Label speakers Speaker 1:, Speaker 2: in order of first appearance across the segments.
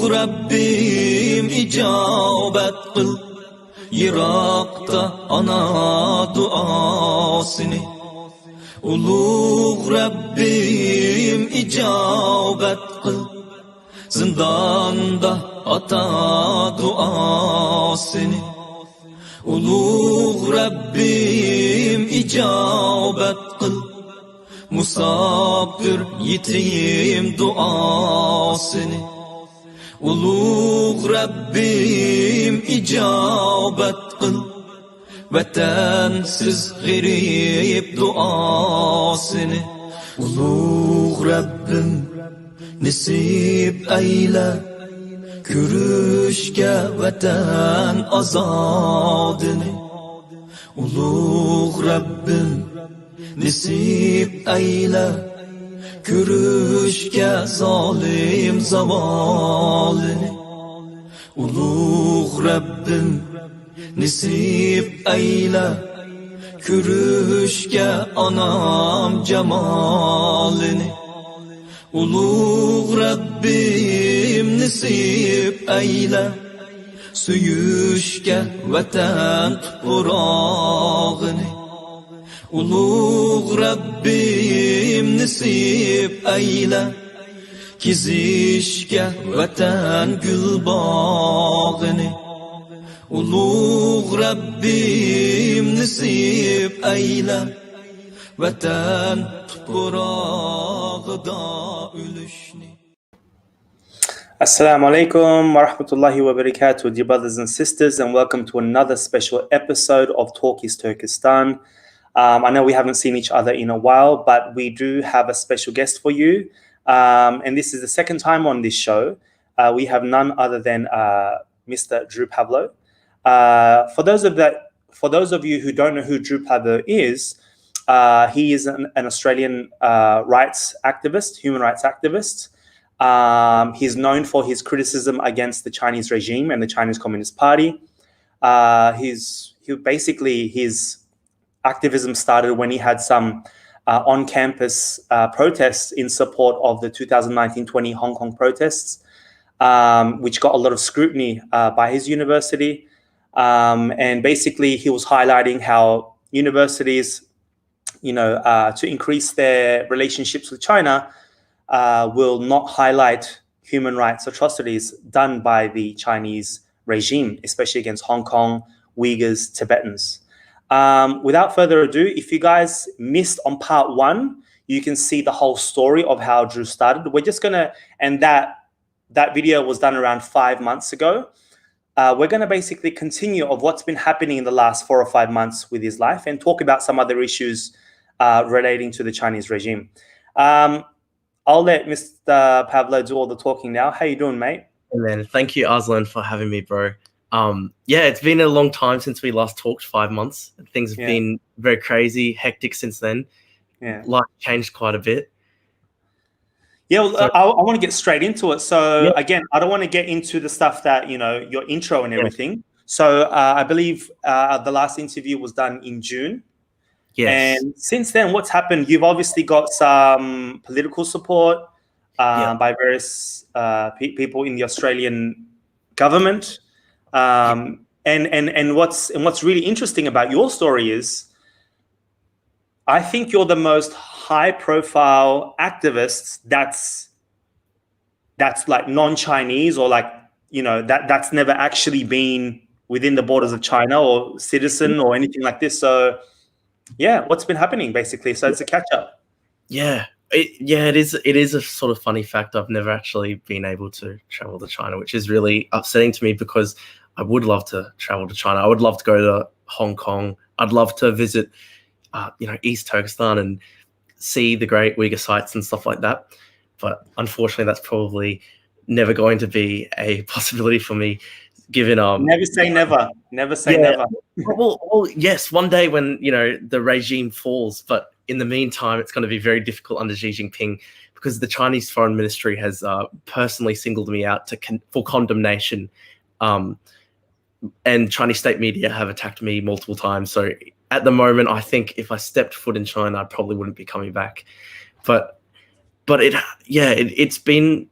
Speaker 1: Rabbim icabet kıl, Yirakta ana duasını. Ulug Rabbim icabet kıl, Zindanda ata duasını. Ulug Rabbim icabet kıl, Musafir yetim duasını. Ulug Rabbim icabet kıl, Vatansiz g'arib duasını. Ulug Rabbim nasib ayla, Ko'rishga vatan azodini. Ulug Rabbim nasib ayla, Ko'rishga zolim zavolini. Ulug Rabbim nasib ayla, Ko'rishga onam jamolini. Ulug Rabbim nasib ayla, Suyishga vatan tuprog'ini. Ulug Rabbim nasib ayla, Kezishga vatan gulbog'ini. Ulug Rabbim nasib ayla, Vatan tuprog'ida o'lishni.
Speaker 2: Assalamu alaikum wa rahmatullahi wa barakatuh, dear brothers and sisters, and welcome to another special episode of Talk is Turkestan. I know we haven't seen each other in a while, but we do have a special guest for you. And this is the second time on this show. We have none other than Mr. Drew Pavlou. For those of you who don't know who Drew Pavlou is, he is an Australian rights activist, human rights activist. He's known for his criticism against the Chinese regime and the Chinese Communist Party. His activism started when he had some on-campus protests in support of the 2019-20 Hong Kong protests, which got a lot of scrutiny by his university. And basically, he was highlighting how universities, to increase their relationships with China, will not highlight human rights atrocities done by the Chinese regime, especially against Hong Kong, Uyghurs, Tibetans. Without further ado, if you guys missed on part 1, you can see the whole story of how Drew started. We're just gonna, and that video was done around 5 months ago. We're gonna basically continue of what's been happening in the last 4 or 5 months with his life and talk about some other issues relating to the Chinese regime. I'll let Mr. Pavlou do all the talking now. How you doing, mate?
Speaker 3: Hey man, thank you, Aslan, for having me, bro. Yeah, it's been a long time since we last talked, 5 months. Things have been very crazy, hectic since then.
Speaker 2: Yeah.
Speaker 3: Life changed quite a bit.
Speaker 2: Yeah, well, I want to get straight into it. So again, I don't want to get into the stuff that, your intro and everything. So I believe the last interview was done in June.
Speaker 3: Yes.
Speaker 2: And since then, what's happened? You've obviously got some political support by various people in the Australian government. And what's really interesting about your story is, I think you're the most high-profile activist that's like non-Chinese, or like that's never actually been within the borders of China or citizen or anything like this. So yeah, what's been happening basically? So it's a catch-up.
Speaker 3: Yeah, it is a sort of funny fact. I've never actually been able to travel to China, which is really upsetting to me because I would love to travel to China. I would love to go to Hong Kong. I'd love to visit, East Turkestan and see the great Uyghur sites and stuff like that. But unfortunately, that's probably never going to be a possibility for me, given
Speaker 2: Never say never. Never say never.
Speaker 3: Well, yes, one day when the regime falls, but in the meantime, it's going to be very difficult under Xi Jinping, because the Chinese Foreign Ministry has personally singled me out for condemnation. And Chinese state media have attacked me multiple times. So at the moment, I think if I stepped foot in China, I probably wouldn't be coming back. But it's been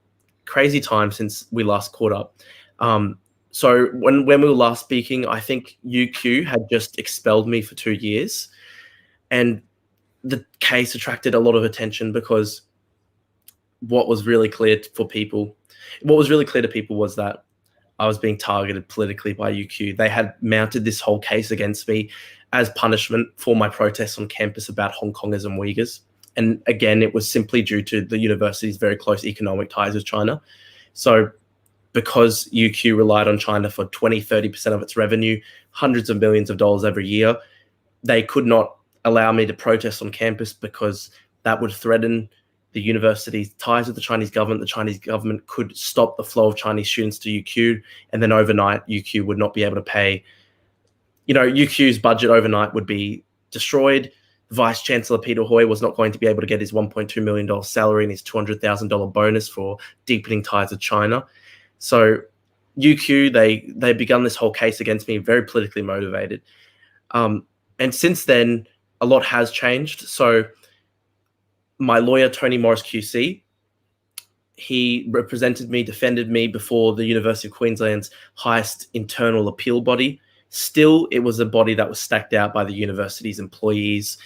Speaker 3: crazy time since we last caught up. So when we were last speaking, I think UQ had just expelled me for 2 years, and the case attracted a lot of attention because what was really clear to people was that I was being targeted politically by UQ. They had mounted this whole case against me as punishment for my protests on campus about Hong Kongers and Uyghurs. And again, it was simply due to the university's very close economic ties with China. So because UQ relied on China for 20, 30% of its revenue, hundreds of millions of dollars every year, they could not allow me to protest on campus because that would threaten the university's ties with the Chinese government. The Chinese government could stop the flow of Chinese students to UQ, and then overnight UQ would not be able to pay. UQ's budget overnight would be destroyed. Vice Chancellor Peter Hoy was not going to be able to get his $1.2 million salary and his $200,000 bonus for deepening ties with China. So UQ, they begun this whole case against me, very politically motivated. And since then, a lot has changed. So my lawyer, Tony Morris QC, he represented me, defended me before the University of Queensland's highest internal appeal body. Still, it was a body that was stacked out by the university's employees.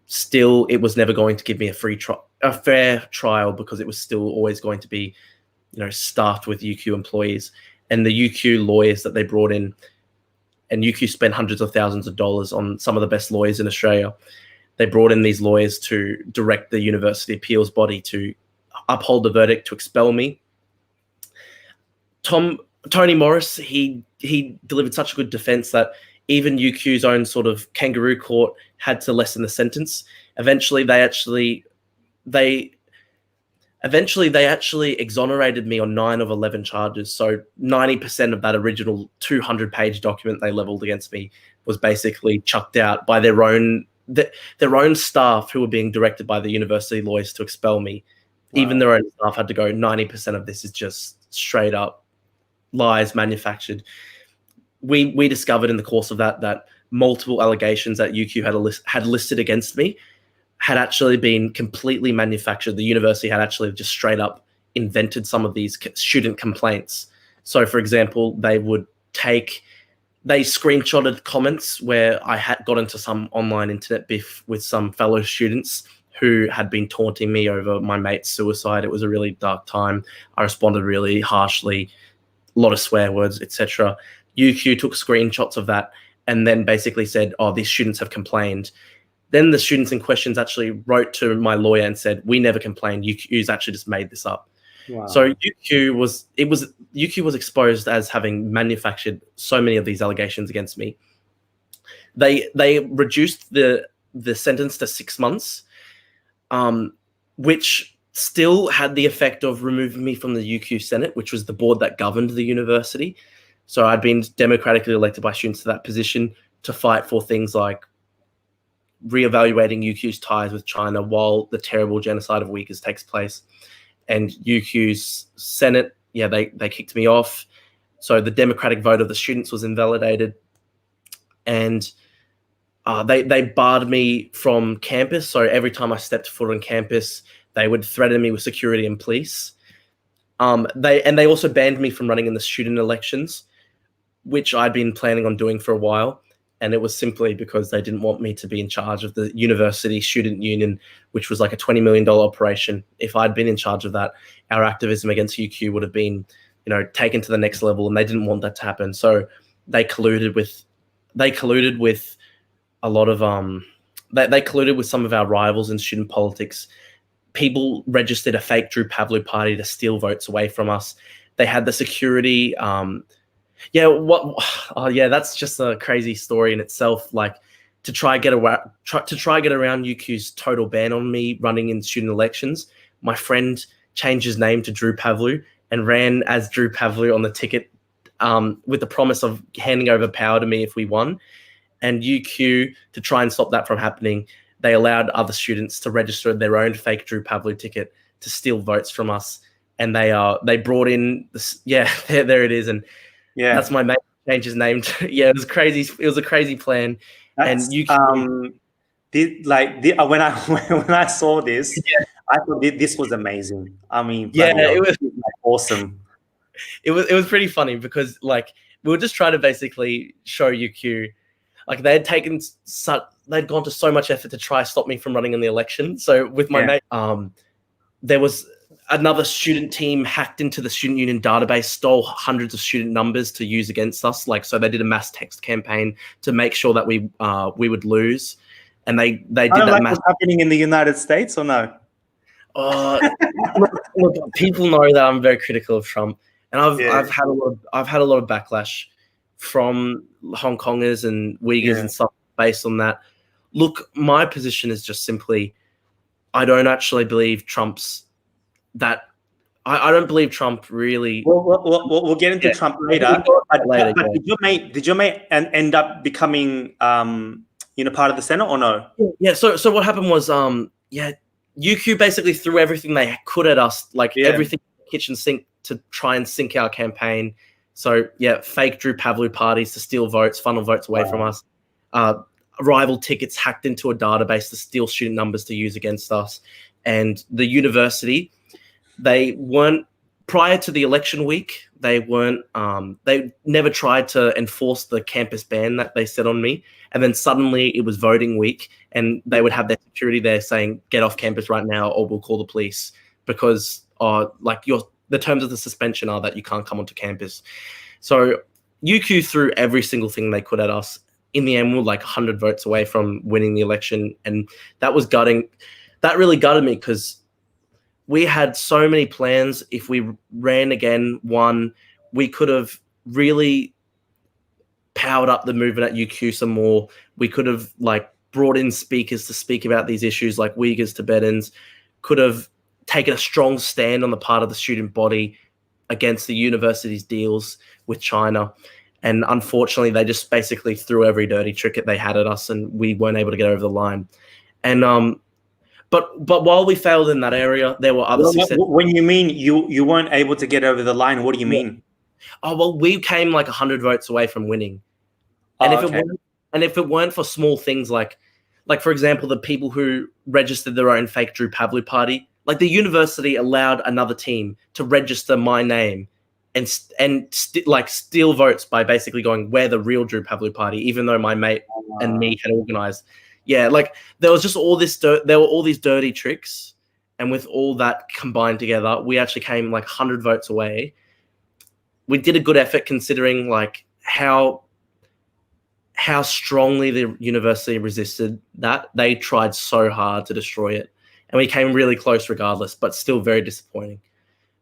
Speaker 3: Still, it was never going to give me a fair trial because it was still always going to be, staffed with UQ employees. And the UQ lawyers that they brought in, and UQ spent hundreds of thousands of dollars on some of the best lawyers in Australia. They brought in these lawyers to direct the university appeals body to uphold the verdict to expel me. Tony Morris, he delivered such a good defense that even UQ's own sort of kangaroo court had to lessen the sentence. Eventually, they actually exonerated me on 9 of 11 charges. So 90% of that original 200-page document they leveled against me was basically chucked out by their own staff who were being directed by the university lawyers to expel me. Wow. Even their own staff had to go, 90% of this is just straight up lies, manufactured. We discovered in the course of that multiple allegations that UQ had listed against me had actually been completely manufactured. The university had actually just straight up invented some of these student complaints. So, for example, they screenshotted comments where I had got into some online internet beef with some fellow students who had been taunting me over my mate's suicide. It was a really dark time. I responded really harshly, a lot of swear words, etc. UQ took screenshots of that and then basically said, "Oh, these students have complained." Then the students in questions actually wrote to my lawyer and said, "We never complained. UQ's actually just made this up." Wow. So UQ was exposed as having manufactured so many of these allegations against me. They reduced the sentence to 6 months, which still had the effect of removing me from the UQ Senate, which was the board that governed the university. So I'd been democratically elected by students to that position to fight for things like reevaluating UQ's ties with China while the terrible genocide of Uyghurs takes place. And UQ's Senate, they kicked me off. So the democratic vote of the students was invalidated. And they barred me from campus. So every time I stepped foot on campus, they would threaten me with security and police. They also banned me from running in the student elections, which I'd been planning on doing for a while. And it was simply because they didn't want me to be in charge of the university student union, which was like a $20 million operation. If I'd been in charge of that, our activism against UQ would have been, taken to the next level, and they didn't want that to happen. So they colluded with a lot of they colluded with some of our rivals in student politics. People registered a fake Drew Pavlou party to steal votes away from us. They had the security. That's just a crazy story in itself. Like to try get around UQ's total ban on me running in student elections. My friend changed his name to Drew Pavlou and ran as Drew Pavlou on the ticket, with the promise of handing over power to me if we won. And UQ, to try and stop that from happening, they allowed other students to register their own fake Drew Pavlou ticket to steal votes from us. And they brought in this. Yeah, there it is. And that's my mate changed his name to, it was crazy. It was a crazy plan.
Speaker 2: That's,
Speaker 3: and UQ,
Speaker 2: when I saw this, I thought this was amazing. I mean,
Speaker 3: it was
Speaker 2: awesome.
Speaker 3: It was pretty funny because like we were just trying to basically show UQ, like they'd gone to so much effort to try stop me from running in the election. So with my mate, there was another student team hacked into the student union database, stole hundreds of student numbers to use against us. Like, so they did a mass text campaign to make sure that we would lose. And they did that.
Speaker 2: Like what's happening in the United States or no?
Speaker 3: Look, people know that I'm very critical of Trump, and I've had a lot of backlash from Hong Kongers and Uyghurs and stuff based on that. Look, my position is just simply, I don't actually believe I don't believe Trump really.
Speaker 2: We'll get into Trump later. But did your mate end up becoming part of the Senate or no?
Speaker 3: Yeah. So what happened was UQ basically threw everything they could at us, like everything in the kitchen sink to try and sink our campaign. So fake Drew Pavlou parties to steal votes, funnel votes away from us. Rival tickets hacked into a database to steal student numbers to use against us. And the university, they weren't, prior to the election week, they never tried to enforce the campus ban that they set on me. And then suddenly it was voting week and they would have their security there saying, get off campus right now or we'll call the police because the terms of the suspension are that you can't come onto campus. So UQ threw every single thing they could at us. In the end, we were like 100 votes away from winning the election. And that was gutting. That really gutted me because we had so many plans. If we ran again, we could have really powered up the movement at UQ some more. We could have brought in speakers to speak about these issues like Uyghurs, Tibetans, could have taken a strong stand on the part of the student body against the university's deals with China. And unfortunately, they just basically threw every dirty trick that they had at us and we weren't able to get over the line. And but while we failed in that area, there were other successes.
Speaker 2: When you mean you weren't able to get over the line, what do you mean?
Speaker 3: Oh, well, we came 100 votes away from winning. And if it weren't for small things like for example, the people who registered their own fake Drew Pavlou party, the university allowed another team to register my name and steal votes by basically going, we're the real Drew Pavlou party, even though my mate and me had organized. Yeah, there was just all this there were all these dirty tricks, and with all that combined together, we actually came 100 votes away. We did a good effort considering how strongly the university resisted that. They tried so hard to destroy it, and we came really close regardless, but still very disappointing.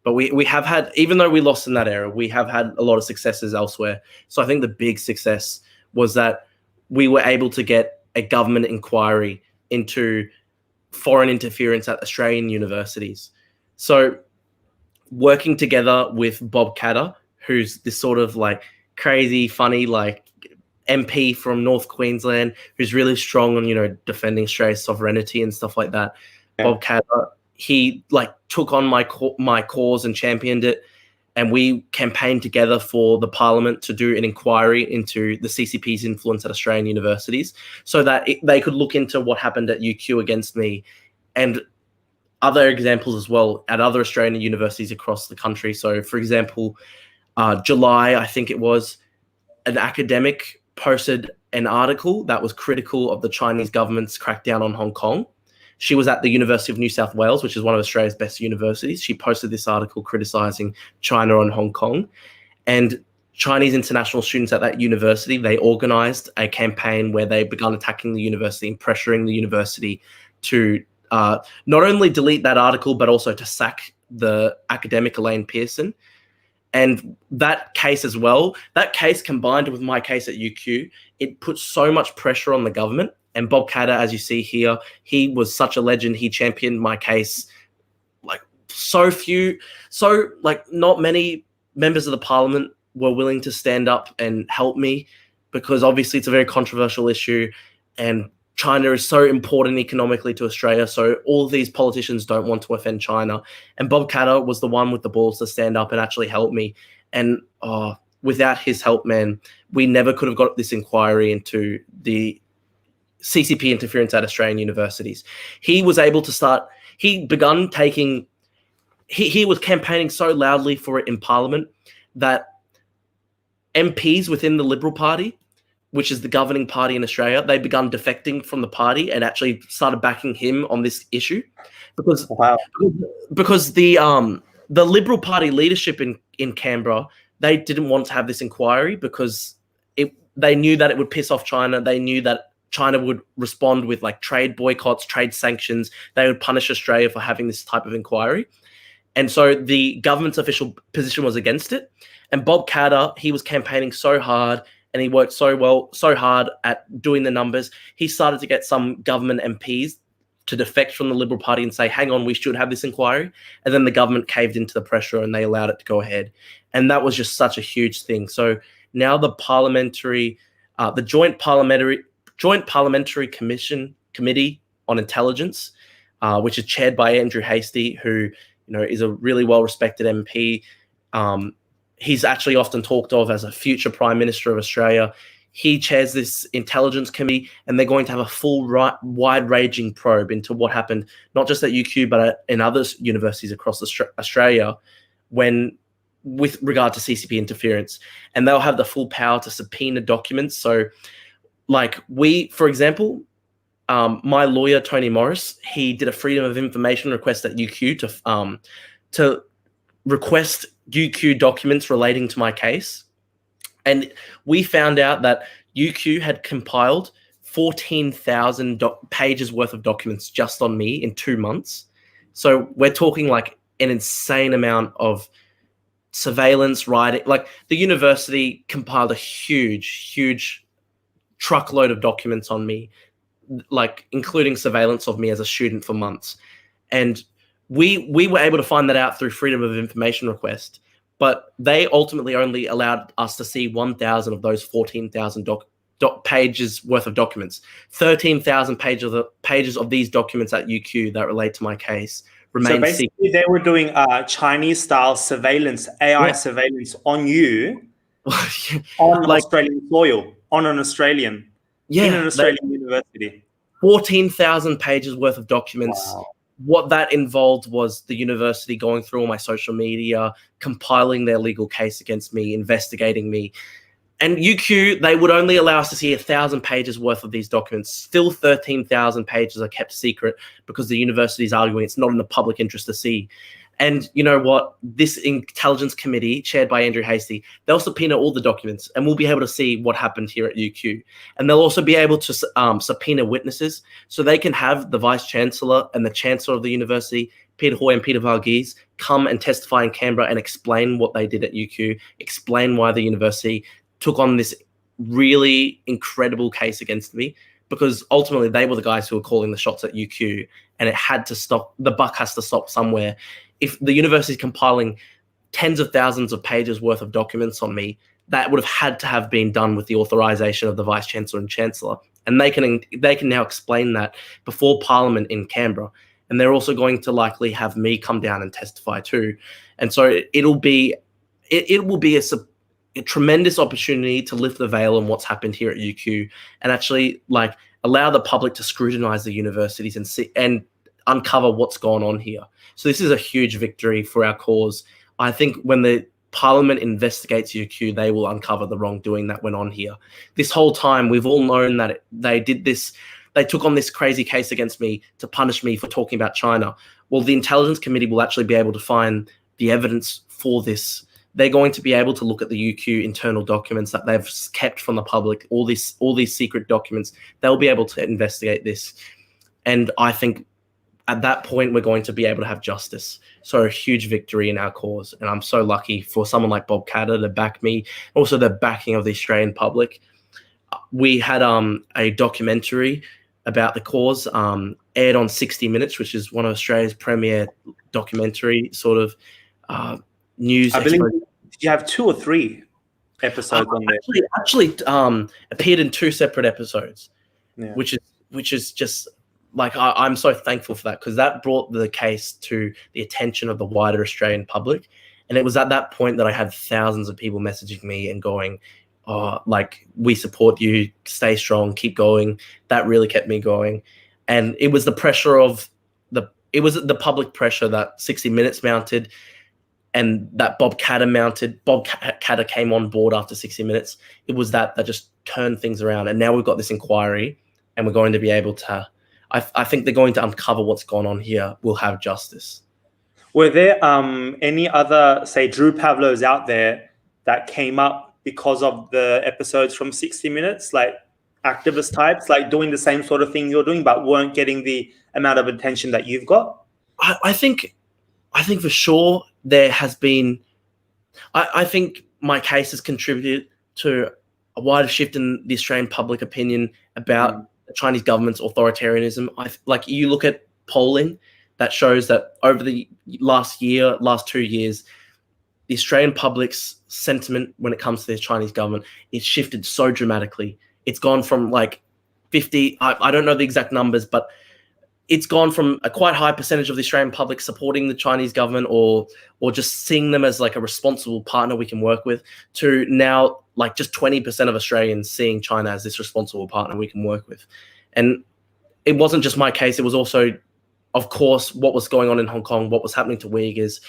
Speaker 3: But we have had, even though we lost in that era, we have had a lot of successes elsewhere. So I think the big success was that we were able to get a government inquiry into foreign interference at Australian universities. So working together with Bob Katter, who's this sort of crazy, funny, MP from North Queensland, who's really strong on, defending Australia's sovereignty and stuff like that. Yeah. Bob Katter, he took on my cause and championed it. And we campaigned together for the Parliament to do an inquiry into the CCP's influence at Australian universities so that they could look into what happened at UQ against me and other examples as well at other Australian universities across the country. So, for example, July, I think it was, an academic posted an article that was critical of the Chinese government's crackdown on Hong Kong. She was at the University of New South Wales, which is one of Australia's best universities. She posted this article criticizing China on Hong Kong. And Chinese international students at that university, they organized a campaign where they began attacking the university and pressuring the university to not only delete that article, but also to sack the academic Elaine Pearson. And that case as well, that case combined with my case at UQ, it put so much pressure on the government. And Bob Katter, as you see here, he was such a legend. He championed my case. Not many members of the Parliament were willing to stand up and help me because obviously it's a very controversial issue and China is so important economically to Australia. So all of these politicians don't want to offend China. And Bob Katter was the one with the balls to stand up and actually help me. And without his help, man, we never could have got this inquiry into the CCP interference at Australian universities. He was able to start, he he was campaigning so loudly for it in Parliament that MPs within the Liberal Party, which is the governing party in Australia, they begun defecting from the party and actually started backing him on this issue, because the Liberal Party leadership in Canberra, they didn't want to have this inquiry because they knew that it would piss off China. They knew that China would respond with like trade boycotts, trade sanctions. They would punish Australia for having this type of inquiry. And so the government's official position was against it. And Bob Katter, he was campaigning so hard and he worked so hard at doing the numbers. He started to get some government MPs to defect from the Liberal Party and say, hang on, we should have this inquiry. And then the government caved into the pressure and they allowed it to go ahead. And that was just such a huge thing. So now the Joint Parliamentary Committee on Intelligence, which is chaired by Andrew Hastie, who is a really well-respected MP. He's actually often talked of as a future Prime Minister of Australia. He chairs this intelligence committee, and they're going to have a full wide-ranging probe into what happened, not just at UQ, but in other universities across Australia with regard to CCP interference. And they'll have the full power to subpoena documents. So, for example, my lawyer, Tony Morris, he did a Freedom of Information request at UQ to request UQ documents relating to my case. And we found out that UQ had compiled 14,000 pages worth of documents just on me in 2 months. So we're talking like an insane amount of surveillance, writing. Like the university compiled a huge truckload of documents on me, like including surveillance of me as a student for months. And we were able to find that out through Freedom of Information request, but they ultimately only allowed us to see 1,000 of those 14,000 pages worth of documents. 13,000 pages of these documents at UQ that relate to my case remain. So
Speaker 2: basically, they were doing Chinese-style surveillance, AI surveillance on you, on Australian soil, on an Australian, in an Australian university.
Speaker 3: 14,000 pages worth of documents.
Speaker 2: Wow.
Speaker 3: What that involved was the university going through all my social media, compiling their legal case against me, investigating me. And UQ, they would only allow us to see 1,000 pages worth of these documents. Still 13,000 pages are kept secret because the university is arguing it's not in the public interest to see. And you know what? This intelligence committee, chaired by Andrew Hastie, they'll subpoena all the documents and we'll be able to see what happened here at UQ. And they'll also be able to subpoena witnesses so they can have the Vice-Chancellor and the Chancellor of the university, Peter Hoy and Peter Varghese, come and testify in Canberra and explain what they did at UQ, explain why the university took on this really incredible case against me, because ultimately they were the guys who were calling the shots at UQ, and it had to stop. The buck has to stop somewhere. If the university is compiling tens of thousands of pages worth of documents on me, that would have had to have been done with the authorization of the Vice Chancellor and Chancellor. And they can now explain that before Parliament in Canberra. And they're also going to likely have me come down and testify too. And so it will be a tremendous opportunity to lift the veil on what's happened here at UQ and actually allow the public to scrutinize the universities and see and uncover what's gone on here. So this is a huge victory for our cause. I think when the Parliament investigates UQ, they will uncover the wrongdoing that went on here. This whole time, we've all known that they did this. They took on this crazy case against me to punish me for talking about China. Well, the Intelligence Committee will actually be able to find the evidence for this. They're going to be able to look at the UQ internal documents that they've kept from the public, all these secret documents. They'll be able to investigate this. And I think at that point, we're going to be able to have justice. So a huge victory in our cause. And I'm so lucky for someone like Bob Katter to back me. Also, the backing of the Australian public. We had a documentary about the cause aired on 60 Minutes, which is one of Australia's premier documentary sort of news.
Speaker 2: I believe you have 2 or 3 episodes on there.
Speaker 3: Actually appeared in 2 separate episodes,
Speaker 2: yeah.
Speaker 3: which is just I'm so thankful for that, because that brought the case to the attention of the wider Australian public. And it was at that point that I had thousands of people messaging me and going, "Oh, we support you, stay strong, keep going." That really kept me going. And it was the pressure of it was the public pressure that 60 Minutes mounted and that Bob Katter mounted. Bob Katter came on board after 60 Minutes. It was that just turned things around. And now we've got this inquiry and we're going to be able to, I think they're going to uncover what's gone on here. We'll have justice.
Speaker 2: Were there any other, say, Drew Pavlos out there that came up because of the episodes from 60 Minutes, like activist types, like doing the same sort of thing you're doing, but weren't getting the amount of attention that you've got?
Speaker 3: I think for sure there has been. I think my case has contributed to a wider shift in the Australian public opinion about the Chinese government's authoritarianism. Like you look at polling that shows that over the last 2 years, the Australian public's sentiment when it comes to the Chinese government, it's shifted so dramatically. It's gone from like 50, I don't know the exact numbers, but it's gone from a quite high percentage of the Australian public supporting the Chinese government or just seeing them as like a responsible partner we can work with, to now like just 20% of Australians seeing China as this responsible partner we can work with. And it wasn't just my case. It was also, of course, what was going on in Hong Kong, what was happening to Uyghurs,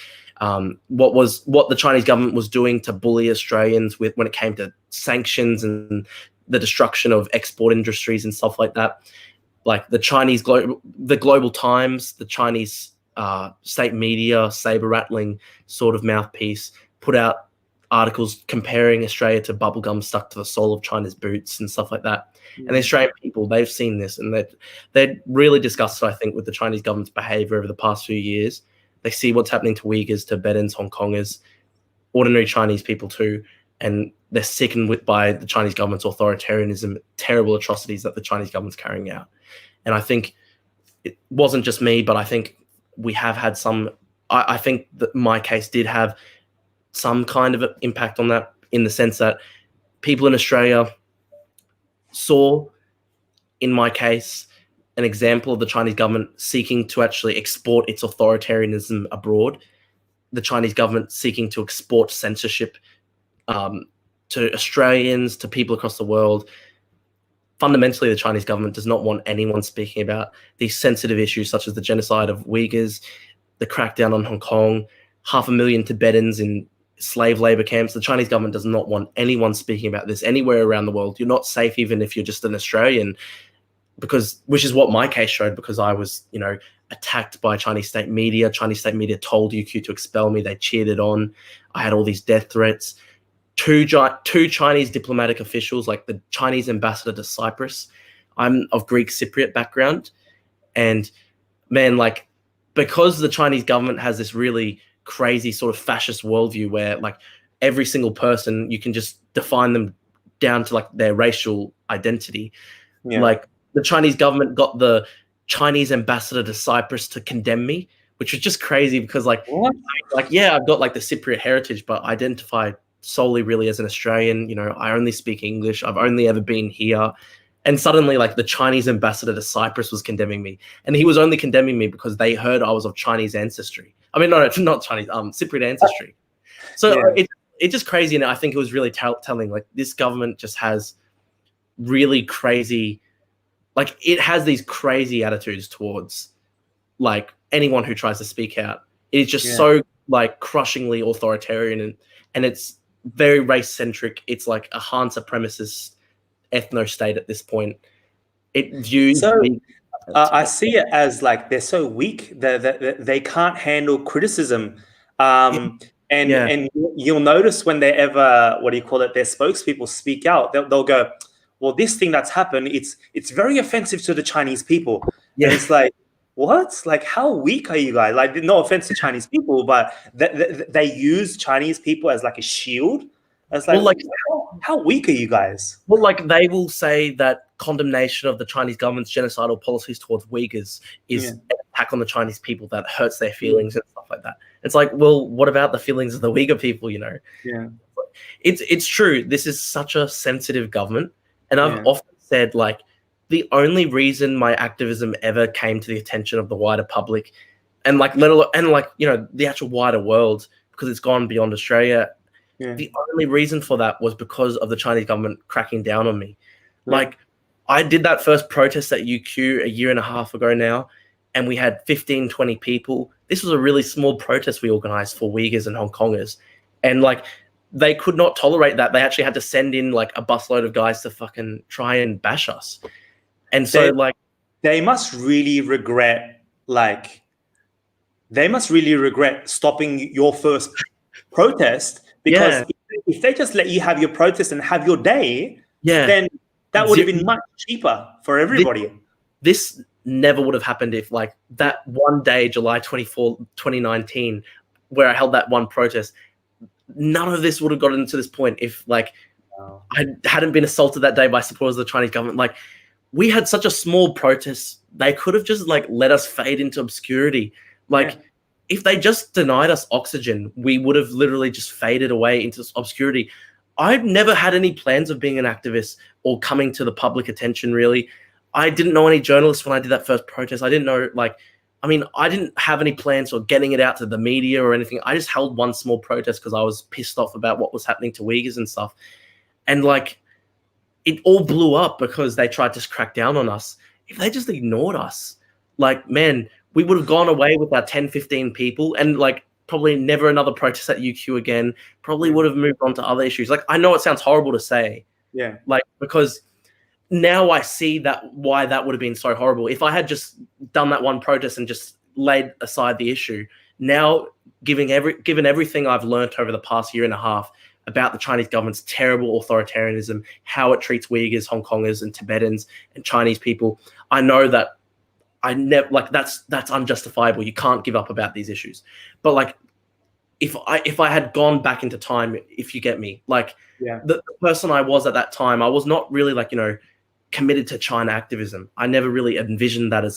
Speaker 3: what the Chinese government was doing to bully Australians with when it came to sanctions and the destruction of export industries and stuff like that. Like the Global Times, the Chinese state media, saber-rattling sort of mouthpiece, put out articles comparing Australia to bubblegum stuck to the sole of China's boots and stuff like that. And the Australian people, they've seen this and they're really disgusted, I think, with the Chinese government's behaviour over the past few years. They see what's happening to Uyghurs, Tibetans, Hong Kongers, ordinary Chinese people too, and they're sickened by the Chinese government's authoritarianism, terrible atrocities that the Chinese government's carrying out. And I think it wasn't just me, but I think we have had some, I think that my case did have some kind of an impact on that, in the sense that people in Australia saw, in my case, an example of the Chinese government seeking to actually export its authoritarianism abroad, the Chinese government seeking to export censorship to Australians, to people across the world. Fundamentally, the Chinese government does not want anyone speaking about these sensitive issues such as the genocide of Uyghurs, the crackdown on Hong Kong, 500,000 Tibetans in slave labor camps. The Chinese government does not want anyone speaking about this anywhere around the world. You're not safe even if you're just an Australian, which is what my case showed, because I was, attacked by Chinese state media. Chinese state media told UQ to expel me. They cheered it on. I had all these death threats. Two Chinese diplomatic officials, like the Chinese ambassador to Cyprus. I'm of Greek Cypriot background. And man, like, because the Chinese government has this really crazy sort of fascist worldview where like every single person, you can just define them down to like their racial identity. Yeah. Like the Chinese government got the Chinese ambassador to Cyprus to condemn me, which was just crazy because I've got like the Cypriot heritage, but I identify solely really as an Australian. I only speak English. I've only ever been here. And suddenly like the Chinese ambassador to Cyprus was condemning me. And he was only condemning me because they heard I was of Chinese ancestry. I mean, no, not Chinese, Cypriot ancestry. So it's just crazy. And I think it was really telling, like this government just has really crazy, like it has these crazy attitudes towards like anyone who tries to speak out. It's just so like crushingly authoritarian and it's very race centric. It's like a Han supremacist ethno state at this point. It views
Speaker 2: I see it as like they're so weak that they can't handle criticism. And you'll notice when they ever, their spokespeople speak out, they'll go, well, this thing that's happened, it's very offensive to the Chinese people. Yeah. And it's like, what? Like, how weak are you guys? Like, no offense to Chinese people, but they use Chinese people as like a shield. It's like, how weak are you guys?
Speaker 3: Well, like they will say that condemnation of the Chinese government's genocidal policies towards Uyghurs is an attack on the Chinese people that hurts their feelings and stuff like that. It's like, well, what about the feelings of the Uyghur people, Yeah. It's true. This is such a sensitive government. And I've often said, like, the only reason my activism ever came to the attention of the wider public and the actual wider world, because it's gone beyond Australia. Yeah. The only reason for that was because of the Chinese government cracking down on me. Yeah. Like, I did that first protest at UQ a year and a half ago now, and we had 15, 20 people. This was a really small protest we organized for Uyghurs and Hong Kongers. And like, they could not tolerate that. They actually had to send in like a busload of guys to fucking try and bash us. And so
Speaker 2: they must really regret, stopping your first protest, because if they just let you have your protest and have your day, then that would have been much cheaper for everybody.
Speaker 3: This never would have happened if like that one day, July 24, 2019, where I held that one protest, none of this would have gotten to this point if like I hadn't been assaulted that day by supporters of the Chinese government. Like, we had such a small protest, they could have just like let us fade into obscurity. Like, if they just denied us oxygen, we would have literally just faded away into obscurity. I've never had any plans of being an activist or coming to the public attention, really. I didn't know any journalists when I did that first protest. I didn't know, I didn't have any plans for getting it out to the media or anything. I just held one small protest because I was pissed off about what was happening to Uyghurs and stuff. And like, it all blew up because they tried to crack down on us. If they just ignored us, like, man, we would have gone away with our 10, 15 people and like probably never another protest at UQ again, probably would have moved on to other issues. Like, I know it sounds horrible to say.
Speaker 2: Yeah.
Speaker 3: Like, because now I see that why that would have been so horrible. If I had just done that one protest and just laid aside the issue, now given everything I've learned over the past year and a half about the Chinese government's terrible authoritarianism, how it treats Uyghurs, Hong Kongers, and Tibetans and Chinese people, I know that that's unjustifiable. You can't give up about these issues. But like, if I had gone back into time, if you get me, like the person I was at that time, I was not really like, committed to China activism. I never really envisioned that as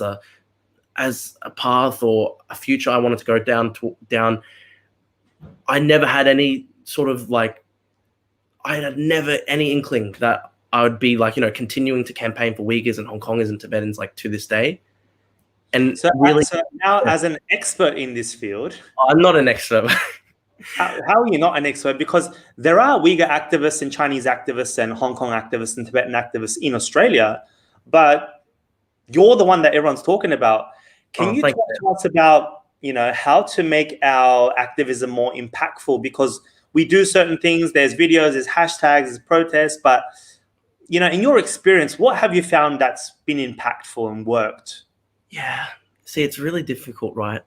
Speaker 3: a path or a future I wanted to go down. I never had any sort of like, I had never any inkling that I would be like, continuing to campaign for Uyghurs and Hong Kongers and Tibetans like to this day. And
Speaker 2: so now, as an expert in this field,
Speaker 3: I'm not an expert.
Speaker 2: How are you not an expert? Because there are Uyghur activists and Chinese activists and Hong Kong activists and Tibetan activists in Australia, but you're the one that everyone's talking about. Can you talk to us about, how to make our activism more impactful? Because we do certain things, there's videos, there's hashtags, there's protests, but, in your experience, what have you found that's been impactful and worked?
Speaker 3: Yeah. See, it's really difficult, right?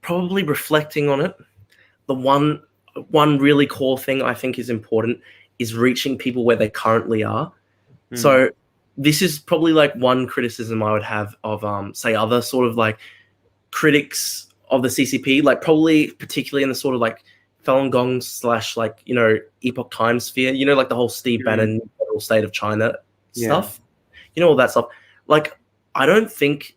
Speaker 3: Probably reflecting on it, the one really core thing I think is important is reaching people where they currently are. So this is probably like one criticism I would have of, say, other sort of like critics of the CCP, like probably particularly in the sort of like Falun Gong / like, Epoch Times sphere, like the whole Steve Bannon Federal State of China stuff, all that stuff. Like, I don't think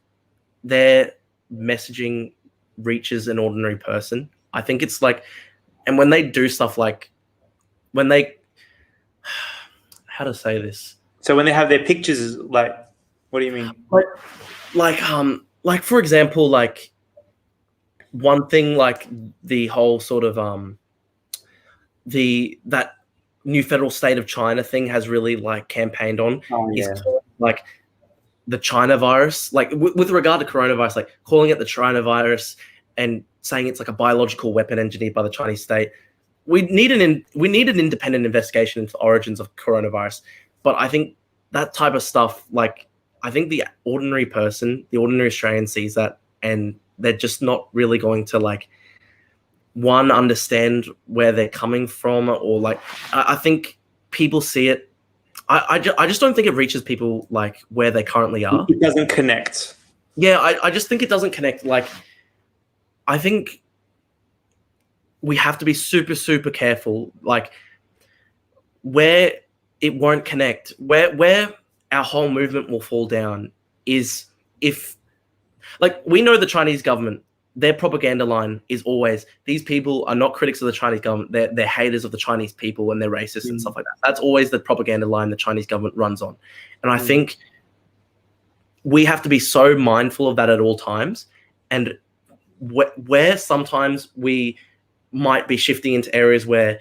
Speaker 3: their messaging reaches an ordinary person. I think it's like, and when they do stuff like, how to say this?
Speaker 2: So when they have their pictures, like, what do you mean?
Speaker 3: Like for example, like one thing, like the whole sort of that new federal state of China thing has really like campaigned on is like the China virus, like with regard to coronavirus, like calling it the China virus and saying it's like a biological weapon engineered by the Chinese state. We need an independent investigation into the origins of coronavirus. But I think that type of stuff, like, I think the ordinary person, the ordinary Australian sees that and they're just not really going to like, one, understand where they're coming from, or like, I think people see it. I just don't think it reaches people like where they currently are.
Speaker 2: It doesn't connect.
Speaker 3: Yeah, I just think it doesn't connect. Like, I think we have to be super, super careful. Like, where it won't connect, where our whole movement will fall down is if, like, we know the Chinese government, their propaganda line is always, these people are not critics of the Chinese government, they're haters of the Chinese people and they're racist and stuff like that. That's always the propaganda line the Chinese government runs on. And I think we have to be so mindful of that at all times. And where sometimes we might be shifting into areas where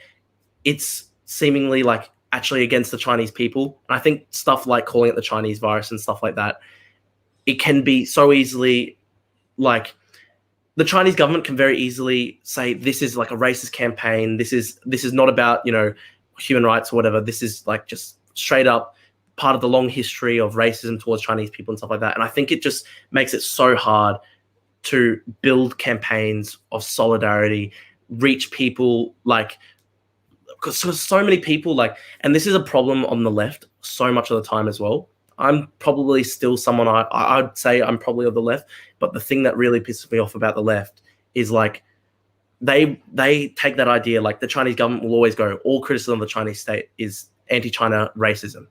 Speaker 3: it's seemingly like actually against the Chinese people. And I think stuff like calling it the Chinese virus and stuff like that, it can be so easily like the Chinese government can very easily say this is like a racist campaign. This is not about, you know, human rights or whatever. This is like just straight up part of the long history of racism towards Chinese people and stuff like that. And I think it just makes it so hard to build campaigns of solidarity, reach people, like, because so many people, like, and this is a problem on the left so much of the time as well. I'm probably still someone I'd say I'm probably of the left, but the thing that really pisses me off about the left is like they take that idea, like the Chinese government will always go, all criticism of the Chinese state is anti-China racism.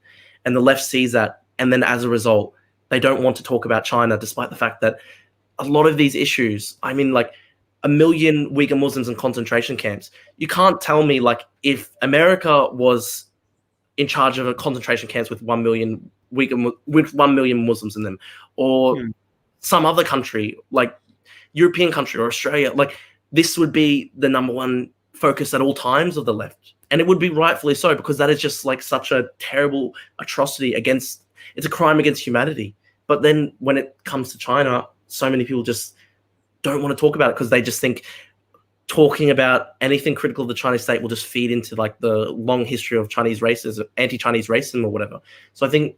Speaker 3: And the left sees that, and then as a result, they don't want to talk about China, despite the fact that a lot of these issues, I mean, like 1 million Uyghur Muslims in concentration camps. You can't tell me, like, if America was in charge of a concentration camps with 1 million with 1 million Muslims in them, or some other country, like European country or Australia, like this would be the number one focus at all times of the left. And it would be rightfully so, because that is just like such a terrible atrocity against, it's a crime against humanity. But then when it comes to China, so many people just don't want to talk about it because they just think talking about anything critical of the Chinese state will just feed into like the long history of Chinese racism, anti-Chinese racism or whatever. So I think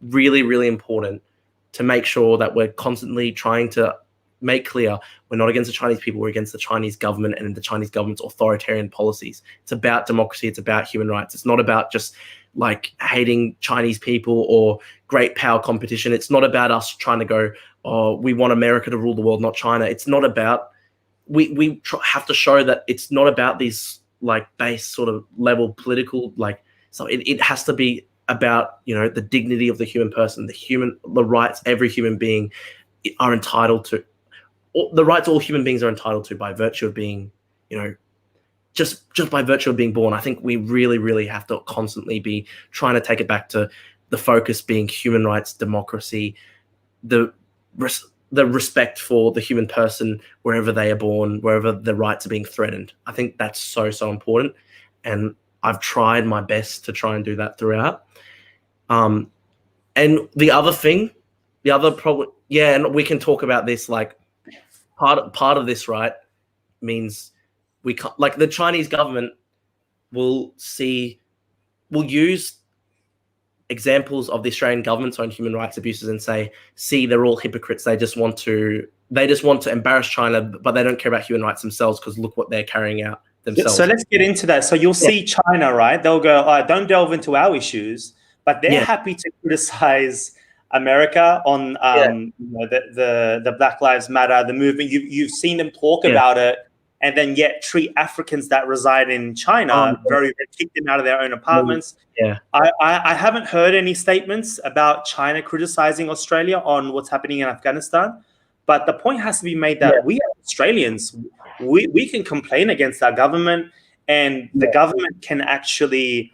Speaker 3: really, really important to make sure that we're constantly trying to make clear we're not against the Chinese people, we're against the Chinese government and the Chinese government's authoritarian policies. It's about democracy, it's about human rights. It's not about just like hating Chinese people or great power competition. It's not about us trying to go, oh, we want America to rule the world, not China. It's not about, we have to show that it's not about these like base sort of level political, like, so it has to be about, you know, the dignity of the human person, the rights every human being are entitled to, the rights all human beings are entitled to by virtue of being, you know, just by virtue of being born. I think we really, really have to constantly be trying to take it back to the focus being human rights, democracy, the respect for the human person wherever they are born, wherever the rights are being threatened. I think that's so, so important. And I've tried my best to try and do that throughout. And the other thing, the other problem, yeah, and we can talk about this, like part of this, right, means we can't, like the Chinese government will use examples of the Australian government's own human rights abuses and say, see, they're all hypocrites. They just want to embarrass China, but they don't care about human rights themselves because look what they're carrying out themselves.
Speaker 2: So let's get into that. So you'll see China, right? They'll go, oh, don't delve into our issues, but they're happy to criticize America on you know, the Black Lives Matter, the movement. You've seen them talk about it, and then yet treat Africans that reside in China very, kick them out of their own apartments. I haven't heard any statements about China criticizing Australia on what's happening in Afghanistan, but the point has to be made that we are Australians. We can complain against our government, and the government can actually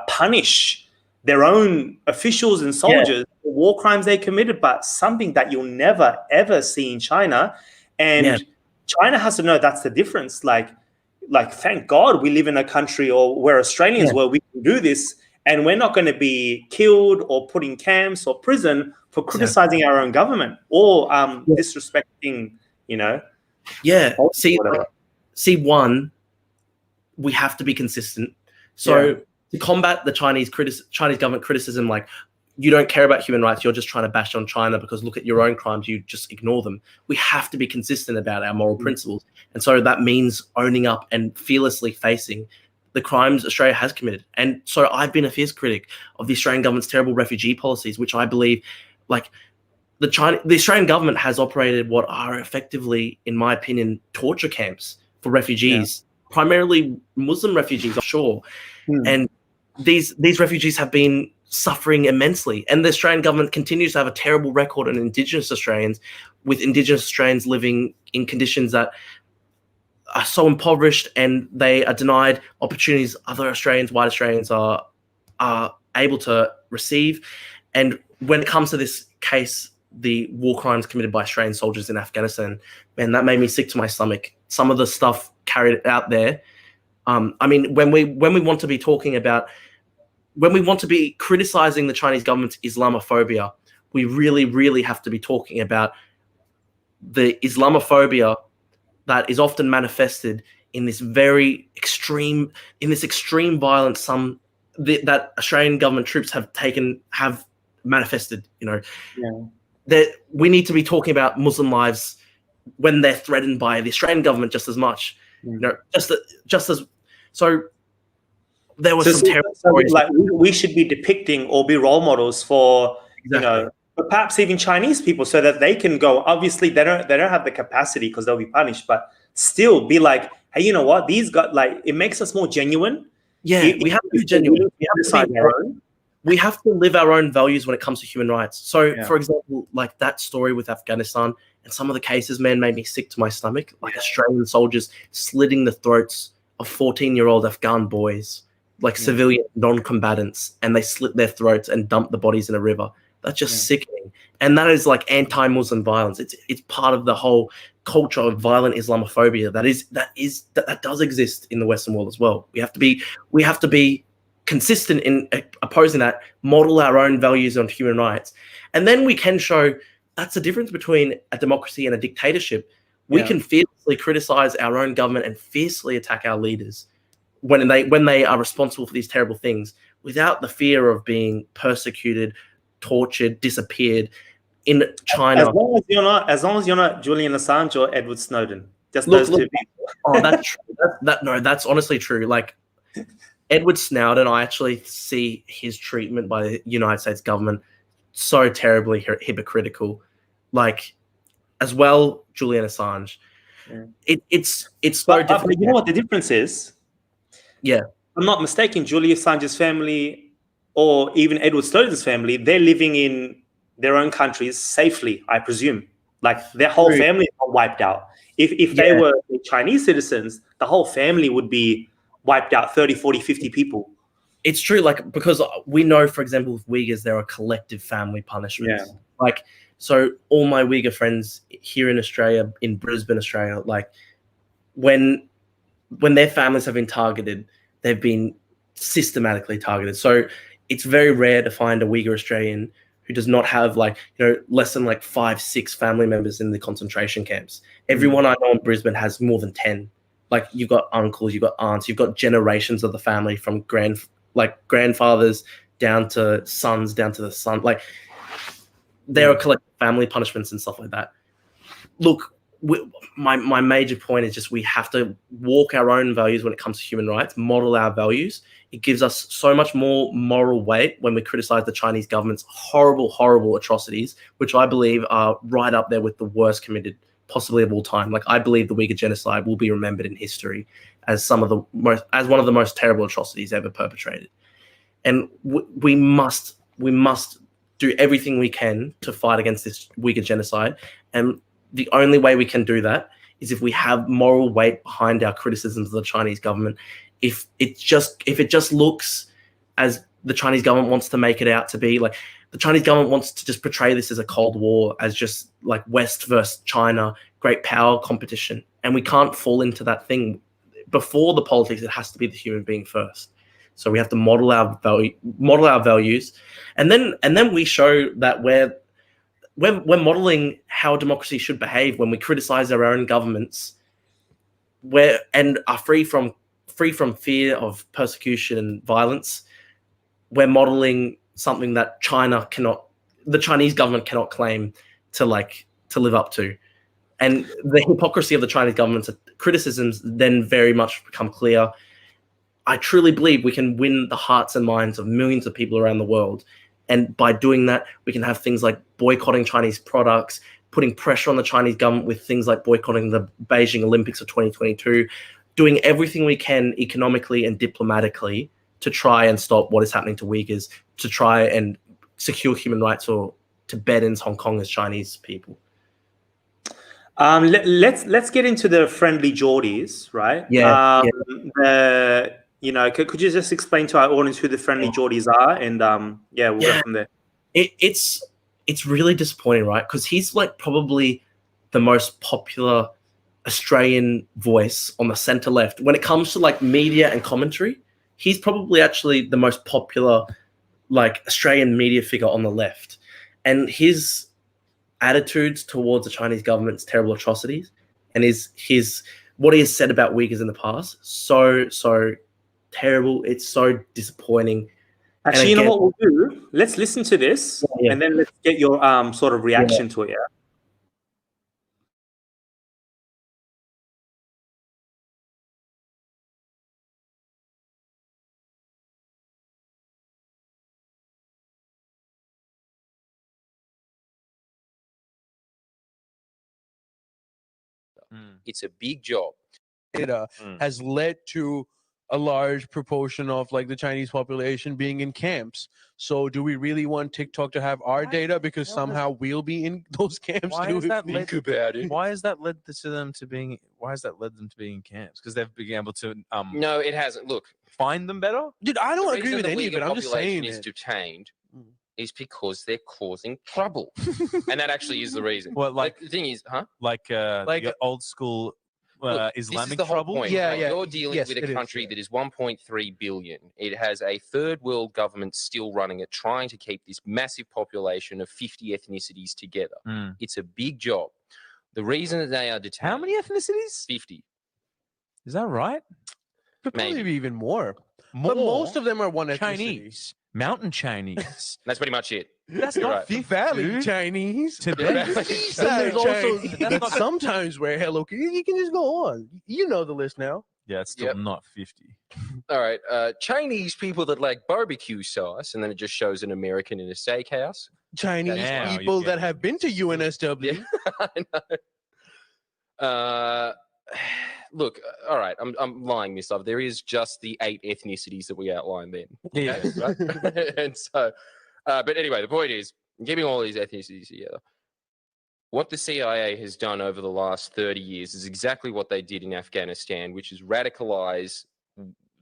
Speaker 2: punish their own officials and soldiers for war crimes they committed, but something that you'll never, ever see in China. And China has to know that's the difference. Like, thank God we live in a country, or we're Australians, where we can do this, and we're not going to be killed or put in camps or prison for criticizing our own government or disrespecting, you know.
Speaker 3: One, we have to be consistent. So to combat the Chinese government criticism, like, you don't care about human rights, you're just trying to bash on China because look at your own crimes, you just ignore them. We have to be consistent about our moral principles. And so that means owning up and fearlessly facing the crimes Australia has committed. And so I've been a fierce critic of the Australian government's terrible refugee policies, which I believe, like, the Australian government has operated what are effectively, in my opinion, torture camps for refugees, primarily Muslim refugees offshore. And these refugees have been suffering immensely. And the Australian government continues to have a terrible record on Indigenous Australians, with Indigenous Australians living in conditions that are so impoverished, and they are denied opportunities other Australians, white Australians are able to receive. And when it comes to this case, the war crimes committed by Australian soldiers in Afghanistan, man, that made me sick to my stomach. Some of the stuff carried out there. I mean, when we want to be talking about, when we want to be criticizing the Chinese government's Islamophobia, we really, really have to be talking about the Islamophobia that is often manifested in this very extreme, violence that Australian government troops have manifested. That we need to be talking about Muslim lives when they're threatened by the Australian government just as much. Just as so. There was some terrible stories.
Speaker 2: Like we should be depicting or be role models for but perhaps even Chinese people, so that they can go. Obviously, they don't have the capacity because they'll be punished, but still be like, hey, you know what? These guys, like, it makes us more genuine.
Speaker 3: Yeah, we have to be genuine. We have to live our own values when it comes to human rights. So, for example, like that story with Afghanistan and some of the cases, man, made me sick to my stomach. Like Australian soldiers slitting the throats of 14-year-old Afghan boys, like civilian non-combatants, and they slit their throats and dumped the bodies in a river. That's just sickening. And that is like anti-Muslim violence. It's part of the whole culture of violent Islamophobia that does exist in the Western world as well. We have to be consistent in opposing that, model our own values on human rights. And then we can show that's the difference between a democracy and a dictatorship. We can fiercely criticize our own government and fiercely attack our leaders when they are responsible for these terrible things without the fear of being persecuted, tortured, disappeared in China.
Speaker 2: As long as you're not Julian Assange or Edward Snowden. Just those two people.
Speaker 3: Oh, that's true. That's honestly true. Like Edward Snowden, I actually see his treatment by the United States government so terribly hypocritical. Like, as well, Julian Assange. It's so different.
Speaker 2: But you know what the difference is?
Speaker 3: Yeah.
Speaker 2: If I'm not mistaken, Julian Assange's family, or even Edward Snowden's family, they're living in their own countries safely, I presume. Like their whole family is not wiped out. If they were Chinese citizens, the whole family would be wiped out, 30, 40, 50 people.
Speaker 3: It's true, like, because we know, for example, with Uyghurs, there are collective family punishments. Like, so all my Uyghur friends here in Australia, in Brisbane, Australia, like when their families have been targeted, they've been systematically targeted. So it's very rare to find a Uyghur Australian who does not have less than 5-6 family members in the concentration camps. Everyone I know in Brisbane has more than 10. Like you've got uncles, you've got aunts, you've got generations of the family from grandfathers down to sons, down to the son. Like there are collective family punishments and stuff like that. Look, my major point is just we have to walk our own values when it comes to human rights, model our values. It gives us so much more moral weight when we criticize the Chinese government's horrible, horrible atrocities, which I believe are right up there with the worst committed possibly of all time. Like I believe the Uyghur genocide will be remembered in history as one of the most terrible atrocities ever perpetrated. And we must do everything we can to fight against this Uyghur genocide. And the only way we can do that is if we have moral weight behind our criticisms of the Chinese government. If it just looks as the Chinese government wants to make it out to be, like the Chinese government wants to just portray this as a Cold War, as just like West versus China, great power competition. And we can't fall into that thing. Before the politics, it has to be the human being first. So we have to model our values, and then we show that we're modeling how democracy should behave when we criticize our own governments, and are free from fear of persecution and violence. We're modeling something that the Chinese government cannot claim to live up to. And the hypocrisy of the Chinese government's criticisms then very much become clear. I truly believe we can win the hearts and minds of millions of people around the world. And by doing that, we can have things like boycotting Chinese products, putting pressure on the Chinese government with things like boycotting the Beijing Olympics of 2022, doing everything we can economically and diplomatically to try and stop what is happening to Uyghurs, to try and secure human rights for Tibetans, Hong Kongers, Chinese people.
Speaker 2: Let's get into the friendly Geordies, right? Could you just explain to our audience who the friendly Geordies are, and we'll go from there.
Speaker 3: It's really disappointing, right? Because he's like probably the most popular Australian voice on the center left when it comes to like media and commentary. He's probably actually the most popular like Australian media figure on the left, and his attitudes towards the Chinese government's terrible atrocities, and his what he has said about Uyghurs in the past, so terrible. It's so disappointing.
Speaker 2: Actually, you know what we'll do? Let's listen to this, and then let's get your sort of reaction to it. Yeah.
Speaker 4: It's a big job.
Speaker 5: Data has led to a large proportion of like the Chinese population being in camps. So do we really want TikTok to have our data because somehow we'll be in those camps?
Speaker 6: Why
Speaker 5: Do
Speaker 6: has
Speaker 5: we
Speaker 6: that
Speaker 5: think
Speaker 6: led-
Speaker 5: about it?
Speaker 6: Why has that led to them to being? Why has that led them to being in camps? Because they've been able to
Speaker 4: No, it hasn't. Look,
Speaker 6: find them better.
Speaker 5: Dude, I don't
Speaker 4: the
Speaker 5: agree
Speaker 4: reason
Speaker 5: with
Speaker 4: the
Speaker 5: any of
Speaker 4: Uyghur
Speaker 5: it. I'm just
Speaker 4: population
Speaker 5: saying
Speaker 4: is
Speaker 5: it.
Speaker 4: detained is because they're causing trouble, and that actually is the reason.
Speaker 6: Well, like
Speaker 4: the thing is,
Speaker 6: like
Speaker 5: Like,
Speaker 6: the old school
Speaker 4: Look, this
Speaker 6: Islamic
Speaker 4: is the whole
Speaker 6: trouble.
Speaker 4: point.
Speaker 5: Yeah,
Speaker 4: right?
Speaker 5: yeah.
Speaker 4: You're dealing
Speaker 5: Yes,
Speaker 4: with
Speaker 5: it
Speaker 4: a
Speaker 5: is,
Speaker 4: country
Speaker 5: yeah.
Speaker 4: that is 1.3 billion. It has a third world government still running it, trying to keep this massive population of 50 ethnicities together.
Speaker 6: Mm.
Speaker 4: It's a big job. The reason that they are detained.
Speaker 6: How many ethnicities?
Speaker 4: 50.
Speaker 6: Is that right?
Speaker 5: Could probably
Speaker 4: Maybe.
Speaker 5: be even more.
Speaker 6: More.
Speaker 5: But most of them are one ethnicity.
Speaker 6: Chinese, mountain Chinese.
Speaker 4: That's pretty much it.
Speaker 6: That's
Speaker 4: You're
Speaker 6: not
Speaker 4: right.
Speaker 6: 50.
Speaker 5: Valley Chinese.
Speaker 6: Tibet.
Speaker 4: Yeah.
Speaker 5: Eastside
Speaker 6: There's also-
Speaker 5: Chinese.
Speaker 6: that's
Speaker 5: That
Speaker 6: not-
Speaker 5: sometimes wear Hello Kitty. You can just go on. You know the list now.
Speaker 6: Yeah, it's still
Speaker 4: Yep.
Speaker 6: not 50.
Speaker 4: All right. Chinese people that like barbecue sauce, and then it just shows an American in a steakhouse.
Speaker 5: Chinese
Speaker 6: Now you
Speaker 5: people
Speaker 6: get
Speaker 5: that
Speaker 6: it.
Speaker 5: have been to UNSW.
Speaker 4: I know. Look, all right. I'm lying this up. There is just the 8 ethnicities that we outlined then.
Speaker 6: Yeah.
Speaker 4: Right? And so, but anyway, the point is, keeping all these ethnicities together. What the CIA has done over the last 30 years is exactly what they did in Afghanistan, which is radicalize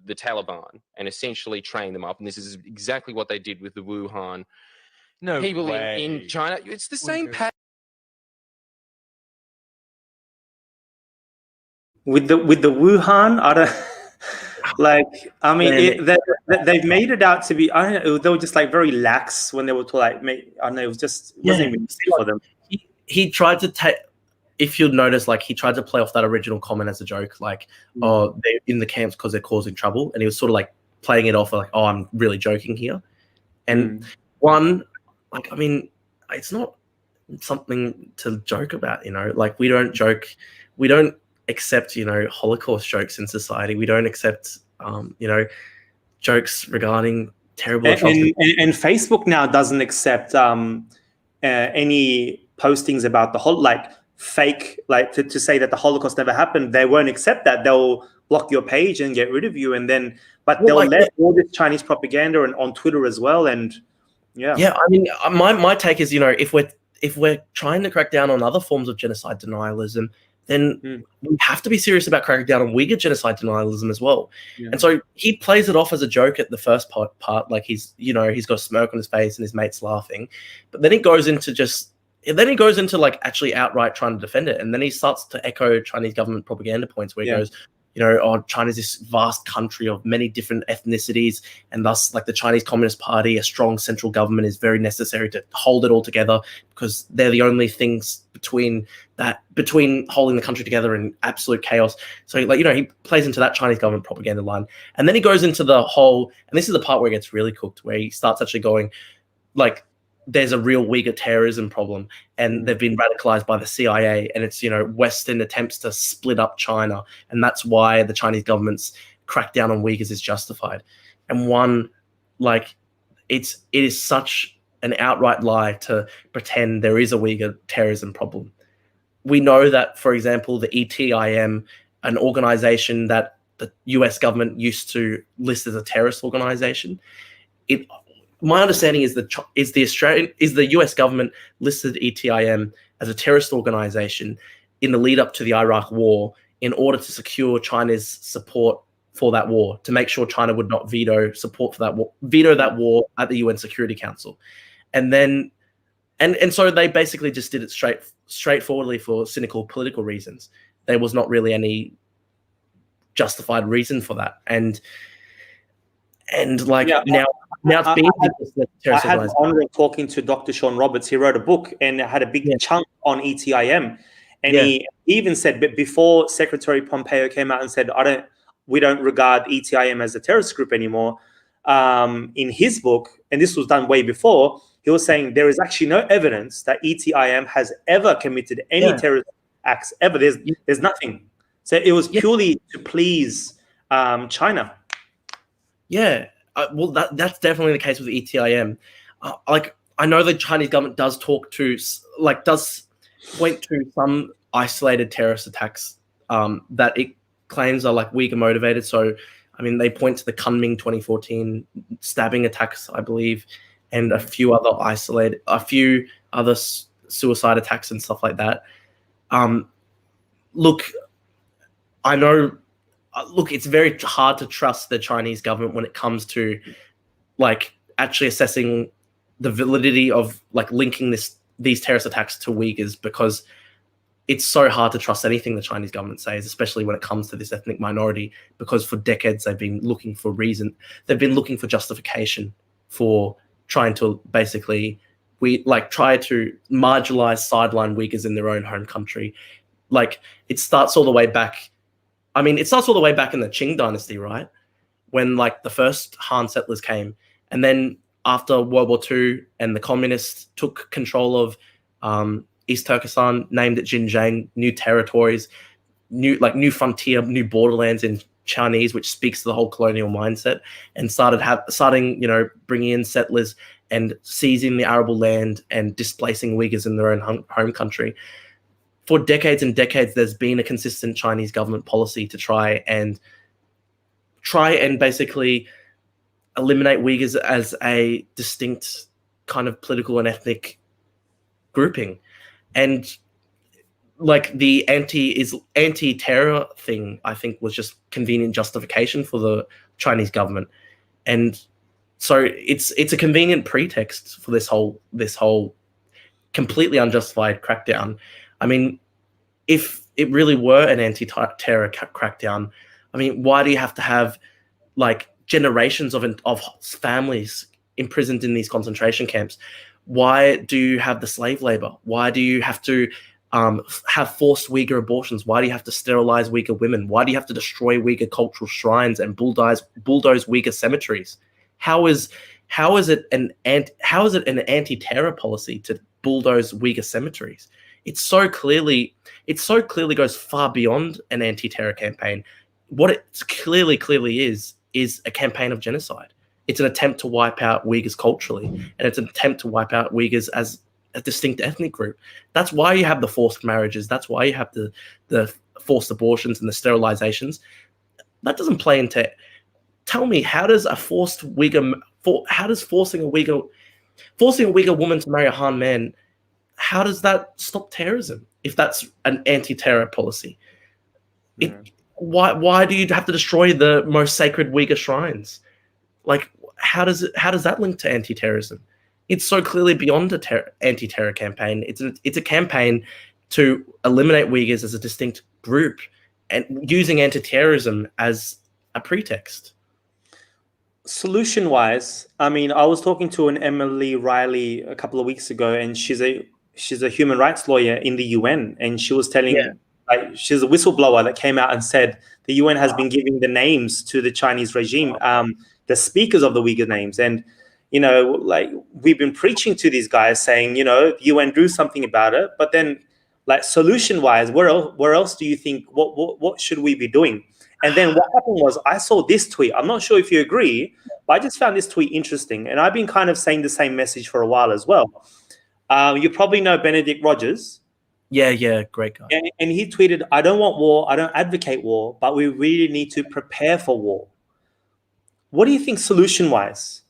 Speaker 4: the Taliban and essentially train them up. And this is exactly what they did with the Wuhan
Speaker 6: No
Speaker 4: people
Speaker 6: way.
Speaker 4: in China. It's the same pattern.
Speaker 2: With the Wuhan, I don't like. I mean, they've made it out to be. I don't know. They were just like very lax when they were to like make. I don't know. It was just wasn't even easy for them.
Speaker 3: He tried to take, if you'll notice, like he tried to play off that original comment as a joke, like, oh, they're in the camps because they're causing trouble. And he was sort of like playing it off like, oh, I'm really joking here. And one, like, I mean, it's not something to joke about, you know, like we don't joke, we don't accept, you know, Holocaust jokes in society. We don't accept, you know, jokes regarding terrible atrocities.
Speaker 2: And Facebook now doesn't accept any postings about the whole like fake, like to say that the Holocaust never happened. They won't accept that. They'll block your page and get rid of you. And then, but they'll let all this Chinese propaganda and on Twitter as well. And yeah,
Speaker 3: I mean, my take is, you know, if we're trying to crack down on other forms of genocide denialism, then we have to be serious about cracking down on Uyghur genocide denialism as well. Yeah. And so he plays it off as a joke at the first part, like he's got a smirk on his face and his mate's laughing, but then he goes into like actually outright trying to defend it, and then he starts to echo Chinese government propaganda points where he goes, you know, oh, China's this vast country of many different ethnicities, and thus, like the Chinese Communist Party, a strong central government is very necessary to hold it all together because they're the only things between holding the country together in absolute chaos. So, like, you know, he plays into that Chinese government propaganda line, and then he goes into the whole, and this is the part where it gets really cooked, where he starts actually going, like, there's a real Uyghur terrorism problem, and they've been radicalized by the CIA, and it's, you know, Western attempts to split up China, and that's why the Chinese government's crackdown on Uyghurs is justified. And one, like, it is such an outright lie to pretend there is a Uyghur terrorism problem. We know that, for example, the ETIM, an organization that the US government used to list as a terrorist organization, my understanding is that the US government listed ETIM as a terrorist organization in the lead up to the Iraq War in order to secure China's support for that war, to make sure China would not veto that war at the UN Security Council. And then, and so they basically just did it straightforwardly for cynical political reasons. There was not really any justified reason for that. And And like
Speaker 2: Yeah,
Speaker 3: now it's
Speaker 2: I,
Speaker 3: being
Speaker 2: I, I
Speaker 3: terrorist
Speaker 2: had the
Speaker 3: organization.
Speaker 2: honor of talking to Dr. Sean Roberts. He wrote a book and it had a big
Speaker 3: Yeah.
Speaker 2: chunk on ETIM. And
Speaker 3: Yeah.
Speaker 2: he even said, but before Secretary Pompeo came out and said, we don't regard ETIM as a terrorist group anymore. In his book, and this was done way before, he was saying there is actually no evidence that ETIM has ever committed any
Speaker 3: Yeah.
Speaker 2: terrorist acts ever. There's nothing. So it was purely to please China.
Speaker 3: Yeah, well, that's definitely the case with ETIM. Like, I know the Chinese government does does point to some isolated terrorist attacks that it claims are like Uyghur motivated. So, I mean, they point to the Kunming 2014 stabbing attacks, I believe, and a few other suicide attacks and stuff like that. Look, I know. Look, it's very hard to trust the Chinese government when it comes to like actually assessing the validity of like linking these terrorist attacks to Uyghurs, because it's so hard to trust anything the Chinese government says, especially when it comes to this ethnic minority, because for decades they've been looking for justification for trying to basically try to marginalize, sideline Uyghurs in their own home country. Like it starts all the way back. I mean, it starts all the way back in the Qing dynasty, right? When like the first Han settlers came, and then after World War II and the communists took control of East Turkestan, named it Xinjiang, new territories, new frontier, new borderlands in Chinese, which speaks to the whole colonial mindset, and starting bringing in settlers and seizing the arable land and displacing Uyghurs in their own home country. For decades and decades, there's been a consistent Chinese government policy to try and basically eliminate Uyghurs as a distinct kind of political and ethnic grouping. And like the anti-terror thing, I think, was just convenient justification for the Chinese government. And so it's a convenient pretext for this whole completely unjustified crackdown. I mean, if it really were an anti-terror crackdown, I mean, why do you have to have like generations of families imprisoned in these concentration camps? Why do you have the slave labor? Why do you have to have forced Uyghur abortions? Why do you have to sterilize Uyghur women? Why do you have to destroy Uyghur cultural shrines and bulldoze Uyghur cemeteries? How is it an anti-terror policy to bulldoze Uyghur cemeteries? It so clearly goes far beyond an anti-terror campaign. What it clearly is a campaign of genocide. It's an attempt to wipe out Uyghurs culturally, and it's an attempt to wipe out Uyghurs as a distinct ethnic group. That's why you have the forced marriages. That's why you have the forced abortions and the sterilizations. That doesn't play into. Tell me, how does forcing a Uyghur woman to marry a Han man, how does that stop terrorism if that's an anti-terror policy? Why do you have to destroy the most sacred Uyghur shrines? Like, how does that link to anti-terrorism? It's so clearly beyond anti-terror campaign. It's a campaign to eliminate Uyghurs as a distinct group and using anti-terrorism as a pretext.
Speaker 2: Solution-wise, I mean, I was talking to an Emily Riley a couple of weeks ago, and she's a human rights lawyer in the UN, and she was telling, like, she's a whistleblower that came out and said the UN has been giving the names to the Chinese regime, the speakers of the Uyghur names, and like we've been preaching to these guys saying, UN do something about it, but then, like, solution-wise, where else do you think what should we be doing? And then what happened was I saw this tweet. I'm not sure if you agree, but I just found this tweet interesting. And I've been kind of saying the same message for a while as well. You probably know Benedict Rogers.
Speaker 3: Yeah, great guy.
Speaker 2: And he tweeted, "I don't want war. I don't advocate war, but we really need to prepare for war." What do you think solution-wise?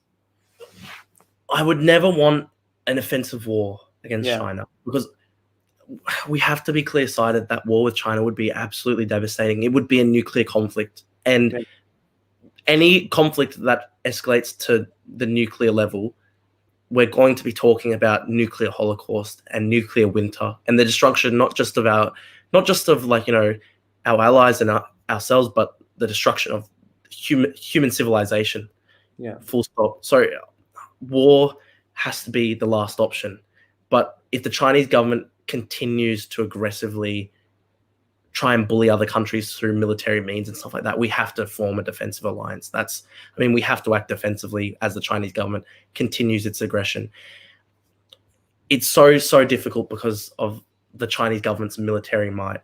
Speaker 3: I would never want an offensive war against China, because we have to be clear-sighted that war with China would be absolutely devastating. It would be a nuclear conflict, and any conflict that escalates to the nuclear level, we're going to be talking about nuclear holocaust and nuclear winter and the destruction not just of our allies and ourselves, but the destruction of human civilization.
Speaker 2: Yeah.
Speaker 3: Full stop. So war has to be the last option. But if the Chinese government continues to aggressively try and bully other countries through military means and stuff like that, we have to form a defensive alliance. We have to act defensively as the Chinese government continues its aggression. It's so difficult because of the Chinese government's military might.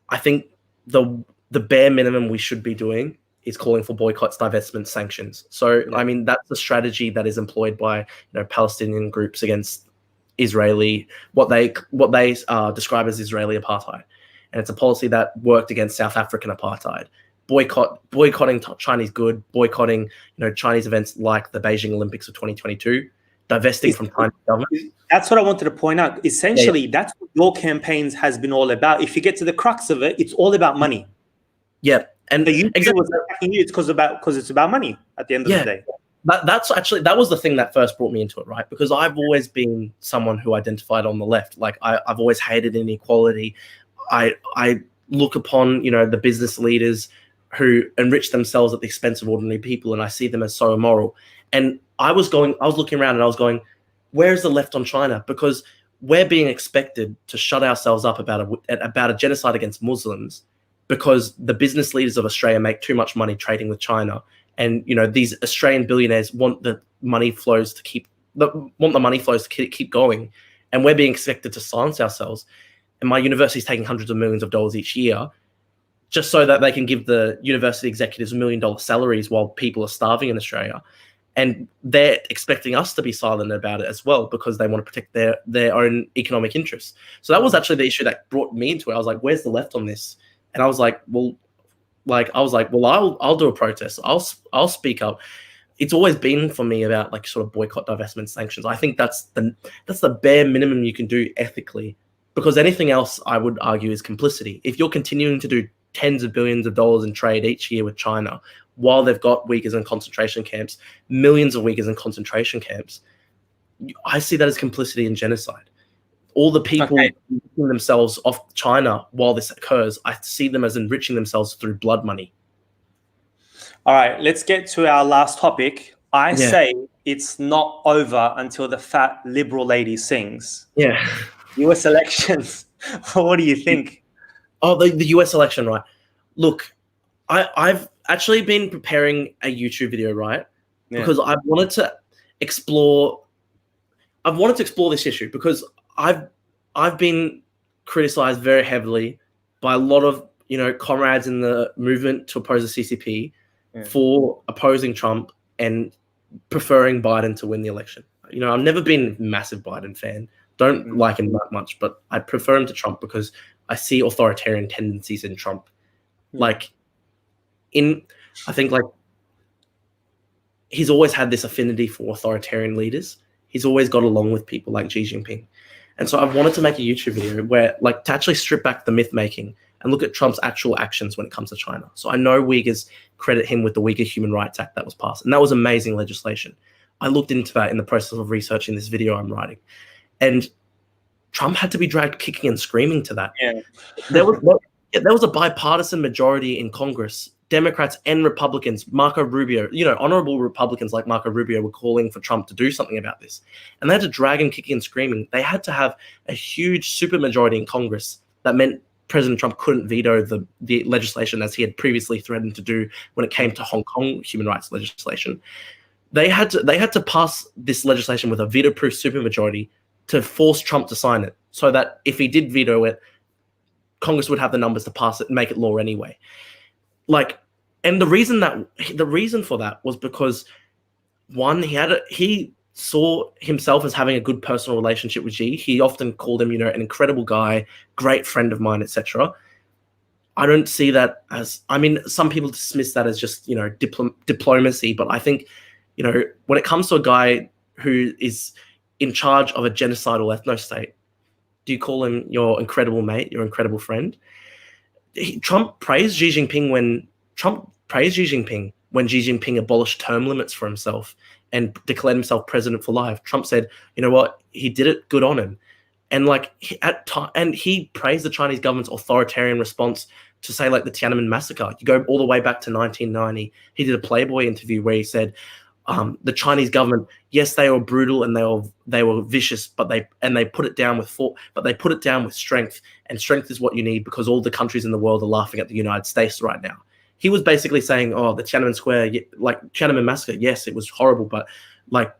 Speaker 3: I think the bare minimum we should be doing is calling for boycotts, divestment, sanctions. So,
Speaker 2: Yeah.
Speaker 3: that's the strategy that is employed by Palestinian groups against Israeli, what they describe as Israeli apartheid, and it's a policy that worked against South African apartheid. Boycotting Chinese good, boycotting Chinese events like the Beijing Olympics of 2022, divesting from Chinese government.
Speaker 2: That's what I wanted to point out. Essentially, that's what your campaigns has been all about. If you get to the crux of it, it's all about money.
Speaker 3: Yeah, and
Speaker 2: the YouTube was attacking you. It's because it's about money at the end of the day.
Speaker 3: That was the thing that first brought me into it, right? Because I've always been someone who identified on the left. Like I've always hated inequality. I look upon the business leaders who enrich themselves at the expense of ordinary people, and I see them as so immoral. And I was looking around and I was going, where's the left on China? Because we're being expected to shut ourselves up about a genocide against Muslims because the business leaders of Australia make too much money trading with China. And these Australian billionaires want the money flows to keep going, and we're being expected to silence ourselves. And my university is taking hundreds of millions of dollars each year, just so that they can give the university executives $1 million salaries while people are starving in Australia. And they're expecting us to be silent about it as well because they want to protect their own economic interests. So that was actually the issue that brought me into it. I was like, where's the left on this? And I was like, well, I'll do a protest. I'll speak up. It's always been for me about sort of boycott, divestment, sanctions. I think that's the bare minimum you can do ethically, because anything else I would argue is complicity. If you're continuing to do tens of billions of dollars in trade each year with China while they've got Uyghurs in concentration camps, millions of Uyghurs in concentration camps, I see that as complicity in genocide. All the people enriching themselves off China while this occurs, I see them as enriching themselves through blood money.
Speaker 2: All right, let's get to our last topic. I say it's not over until the fat liberal lady sings.
Speaker 3: Yeah.
Speaker 2: US elections. What do you think?
Speaker 3: Oh, the US election, right? Look, I've actually been preparing a YouTube video, right? Yeah. Because I wanted to explore this issue because I've been criticized very heavily by a lot of comrades in the movement to oppose the CCP for opposing Trump and preferring Biden to win the election. I've never been a massive Biden fan. Don't like him that much, but I prefer him to Trump because I see authoritarian tendencies in Trump. I think he's always had this affinity for authoritarian leaders. He's always got along with people like Xi Jinping. And so I wanted to make a YouTube video where to actually strip back the myth making and look at Trump's actual actions when it comes to China. So I know Uyghurs credit him with the Uyghur Human Rights Act that was passed. And that was amazing legislation. I looked into that in the process of researching this video I'm writing. And Trump had to be dragged kicking and screaming to that.
Speaker 2: Yeah.
Speaker 3: There was a bipartisan majority in Congress. Democrats and Republicans, Marco Rubio, honorable Republicans like Marco Rubio were calling for Trump to do something about this. And they had to drag him kicking and screaming. They had to have a huge supermajority in Congress that meant President Trump couldn't veto the legislation as he had previously threatened to do when it came to Hong Kong human rights legislation. They had to pass this legislation with a veto-proof supermajority to force Trump to sign it, so that if he did veto it, Congress would have the numbers to pass it and make it law anyway. And the reason for that was because one, he saw himself as having a good personal relationship with Xi. He often called him, an incredible guy, great friend of mine, etc. I don't see that as, some people dismiss that as just, diplomacy, but I think, when it comes to a guy who is in charge of a genocidal ethno-state, do you call him your incredible mate, your incredible friend? Trump praised Xi Jinping when Xi Jinping abolished term limits for himself and declared himself president for life. Trump said, you know what, he did it, good on him. And he praised the Chinese government's authoritarian response to say like the Tiananmen massacre. You go all the way back to 1990. He did a Playboy interview where he said, the Chinese government, yes, they were brutal and they were vicious, but they put it down with strength, and strength is what you need because all the countries in the world are laughing at the United States right now. He was basically saying, oh, the Tiananmen Square, like Tiananmen massacre, yes, it was horrible, but like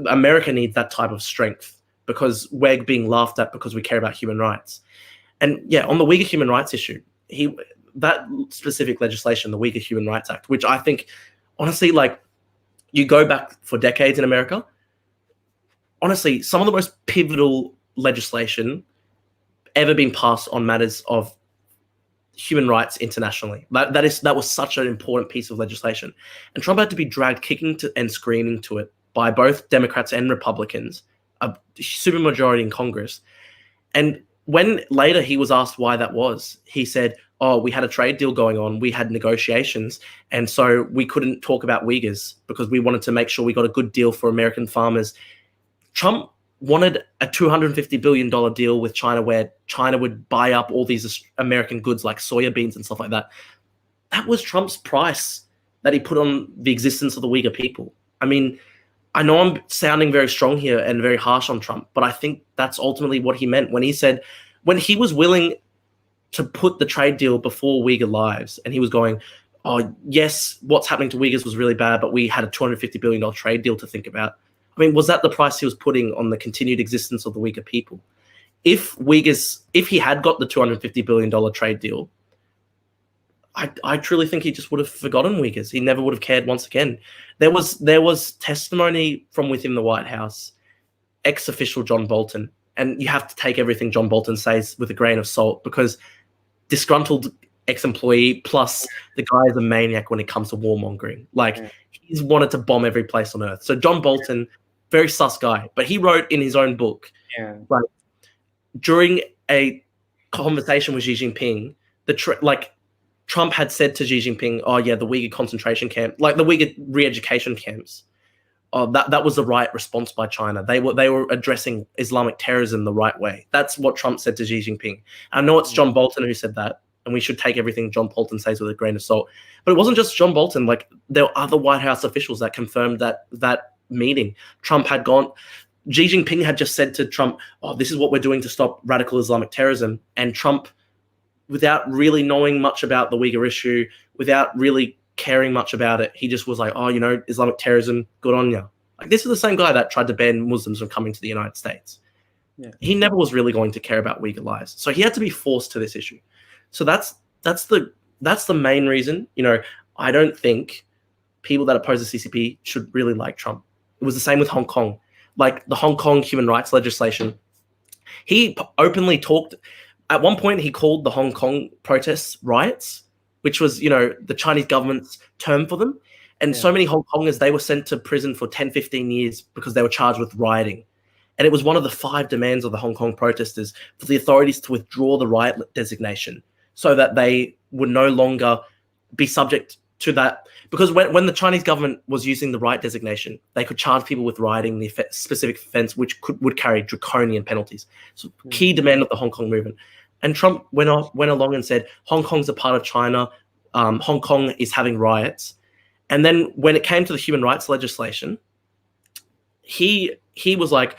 Speaker 3: America needs that type of strength because we're being laughed at because we care about human rights. And yeah, on the Uyghur human rights issue, that specific legislation, the Uyghur Human Rights Act, which I think, honestly, like you go back for decades in America, honestly, some of the most pivotal legislation ever been passed on matters of human rights internationally. That was such an important piece of legislation. And Trump had to be dragged kicking and screaming to it by both Democrats and Republicans, a supermajority in Congress. And when later he was asked why that was, he said, oh, we had a trade deal going on, we had negotiations, and so we couldn't talk about Uyghurs because we wanted to make sure we got a good deal for American farmers. Trump wanted a $250 billion deal with China where China would buy up all these American goods like soya beans and stuff like that. That was Trump's price that he put on the existence of the Uyghur people. I mean, I know I'm sounding very strong here and very harsh on Trump, but I think that's ultimately what he meant when he said, when he was willing to put the trade deal before Uyghur lives, and he was going, oh, yes, what's happening to Uyghurs was really bad, but we had a $250 billion trade deal to think about. I mean, was that the price he was putting on the continued existence of the Uyghur people? If he had got the $250 billion trade deal, I truly think he just would have forgotten Uyghurs. He never would have cared once again. There was testimony from within the White House, ex-official John Bolton, and you have to take everything John Bolton says with a grain of salt because disgruntled ex-employee plus the guy is a maniac when it comes to warmongering. Like, he's wanted to bomb every place on earth. So John Bolton, very sus guy, but he wrote in his own book, like, during a conversation with Xi Jinping, Trump had said to Xi Jinping, oh yeah, the Uyghur concentration camp, like the Uyghur re-education camps, that was the right response by China. They were addressing Islamic terrorism the right way. That's what Trump said to Xi Jinping. I know it's John Bolton who said that, and we should take everything John Bolton says with a grain of salt. But it wasn't just John Bolton. Like, there were other White House officials that confirmed that meeting. Trump had gone. Xi Jinping had just said to Trump, oh, this is what we're doing to stop radical Islamic terrorism. And Trump, without really knowing much about the Uyghur issue, without really caring much about it, he just was like, oh, Islamic terrorism, good on you. Like, this is the same guy that tried to ban Muslims from coming to the United States. Yeah. He never was really going to care about Uyghur lives. So he had to be forced to this issue. So that's the main reason. I don't think people that oppose the CCP should really like Trump. It was the same with Hong Kong. Like, the Hong Kong human rights legislation, he openly talked. At one point, he called the Hong Kong protests riots, which was, the Chinese government's term for them. And so many Hong Kongers, they were sent to prison for 10, 15 years because they were charged with rioting. And it was one of the 5 demands of the Hong Kong protesters for the authorities to withdraw the riot designation so that they would no longer be subject to that. Because when the Chinese government was using the riot designation, they could charge people with rioting the specific offense, which would carry draconian penalties. So key demand of the Hong Kong movement. And Trump went along and said, Hong Kong's a part of China. Hong Kong is having riots. And then when it came to the human rights legislation, he was like,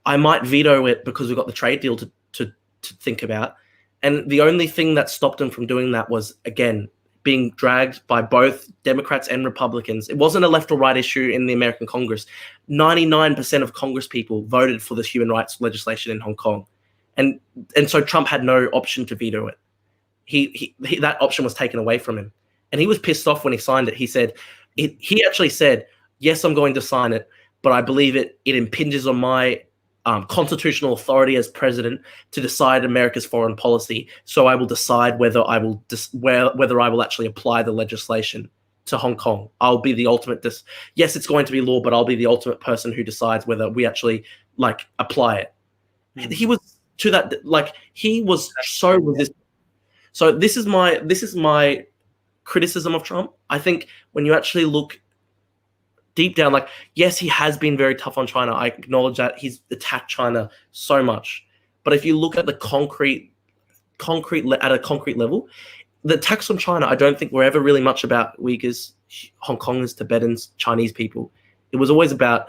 Speaker 3: I might veto it because we've got the trade deal to think about. And the only thing that stopped him from doing that was, again, being dragged by both Democrats and Republicans. It wasn't a left or right issue in the American Congress. 99% of Congress people voted for this human rights legislation in Hong Kong. And so Trump had no option to veto it. He that option was taken away from him. And he was pissed off when he signed it. He said, he actually said, yes, I'm going to sign it, but I believe it impinges on my constitutional authority as president to decide America's foreign policy. So I will decide whether I will actually apply the legislation to Hong Kong. I'll be the ultimate. Yes, it's going to be law, but I'll be the ultimate person who decides whether we actually apply it. And he was to that, he was so resistant. So this is my criticism of Trump. I think when you actually look deep down, yes, he has been very tough on China. I acknowledge that he's attacked China so much. But if you look at the concrete at a concrete level, the attacks on China, I don't think were ever really much about Uyghurs, Hong Kongers, Tibetans, Chinese people. It was always about,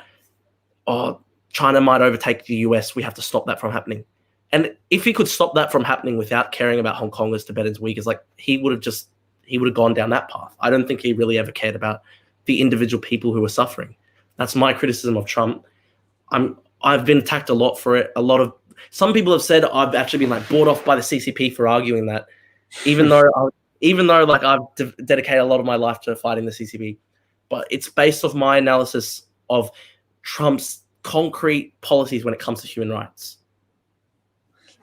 Speaker 3: oh, China might overtake the US. We have to stop that from happening. And if he could stop that from happening without caring about Hong Kongers, Tibetans, Uyghurs, like he would have gone down that path. I don't think he really ever cared about the individual people who were suffering. That's my criticism of Trump. I've been attacked a lot for it. Some people have said I've actually been like bought off by the CCP for arguing that, even though like I've dedicated a lot of my life to fighting the CCP. But it's based off my analysis of Trump's concrete policies when it comes to human rights.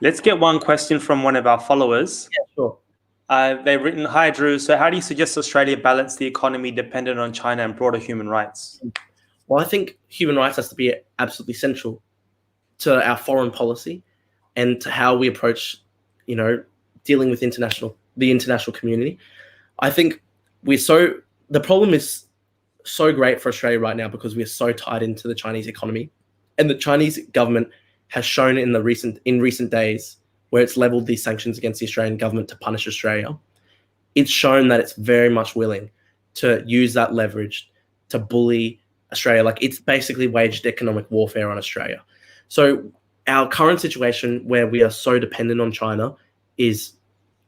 Speaker 2: Let's get one question from one of our followers.
Speaker 3: Yeah, sure.
Speaker 2: They've written, "Hi Drew, so how do you suggest Australia balance the economy dependent on China and broader human rights?"
Speaker 3: Well, I think human rights has to be absolutely central to our foreign policy and to how we approach, dealing with the international community. I think the problem is so great for Australia right now because we're so tied into the Chinese economy, and the Chinese government has shown in recent days where it's leveled these sanctions against the Australian government to punish Australia. It's shown that it's very much willing to use that leverage to bully Australia. Like, it's basically waged economic warfare on Australia. So our current situation where we are so dependent on China is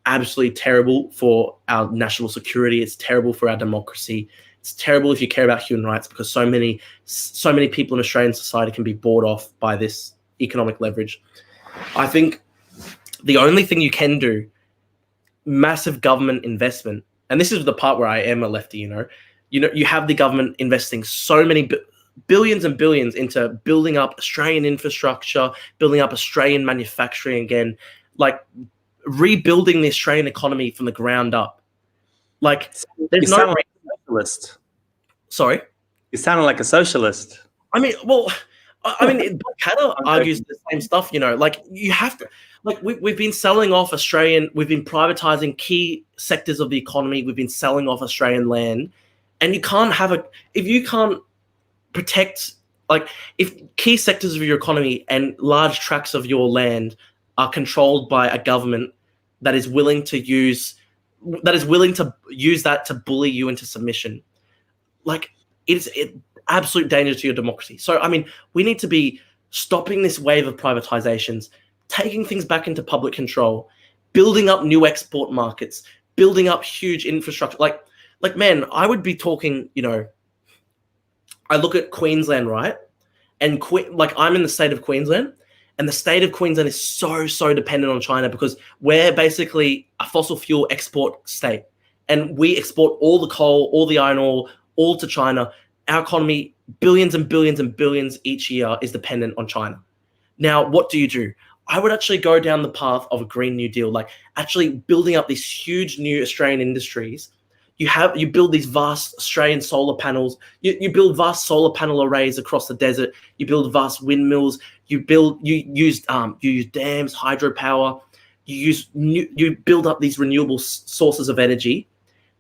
Speaker 3: absolutely terrible for our national security. It's terrible for our democracy. It's terrible if you care about human rights, because so many people in Australian society can be bought off by this economic leverage. I think the only thing you can do, massive government investment, and this is the part where I am a lefty, you have the government investing so many billions and billions into building up Australian infrastructure, building up Australian manufacturing again, like rebuilding the Australian economy from the ground up. Like, there's no
Speaker 2: like a socialist.
Speaker 3: Sorry?
Speaker 2: You sounded like a socialist.
Speaker 3: Blackadder argues the same stuff, like you have to, like we've been selling off we've been privatizing key sectors of the economy, we've been selling off Australian land, and you can't if you can't protect, like if key sectors of your economy and large tracts of your land are controlled by a government that is willing to use that to bully you into submission, like it's absolute danger to your democracy. So, we need to be stopping this wave of privatizations, taking things back into public control, building up new export markets, building up huge infrastructure. Like man, I would be talking, I look at Queensland, right? And I'm in the state of Queensland, and the state of Queensland is so dependent on China because we're basically a fossil fuel export state, and we export all the coal, all the iron ore, all to China. Our economy, billions and billions and billions each year, is dependent on China. Now, what do? I would actually go down the path of a Green New Deal, like actually building up these huge new Australian industries. You build these vast Australian solar panels. You build vast solar panel arrays across the desert. You build vast windmills. You use dams, hydropower. You build up these renewable sources of energy,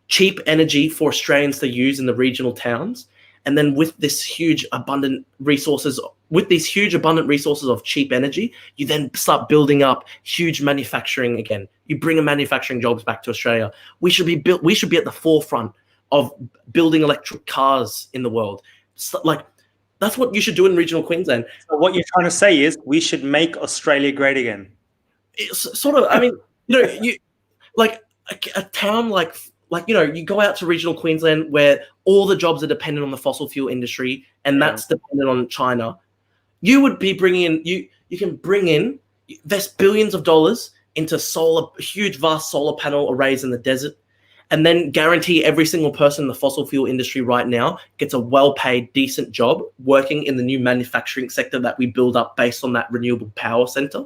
Speaker 3: cheap energy for Australians to use in the regional towns. And then with these huge abundant resources of cheap energy, you then start building up huge manufacturing again. You bring manufacturing jobs back to Australia. We should be at the forefront of building electric cars in the world. So, like, that's what you should do in regional Queensland.
Speaker 2: So what you're trying to say is we should make Australia great again.
Speaker 3: It's sort of, you like a town you go out to regional Queensland where all the jobs are dependent on the fossil fuel industry, and that's dependent on China. You would be you can invest billions of dollars into huge, vast solar panel arrays in the desert, and then guarantee every single person in the fossil fuel industry right now gets a well-paid, decent job working in the new manufacturing sector that we build up based on that renewable power center.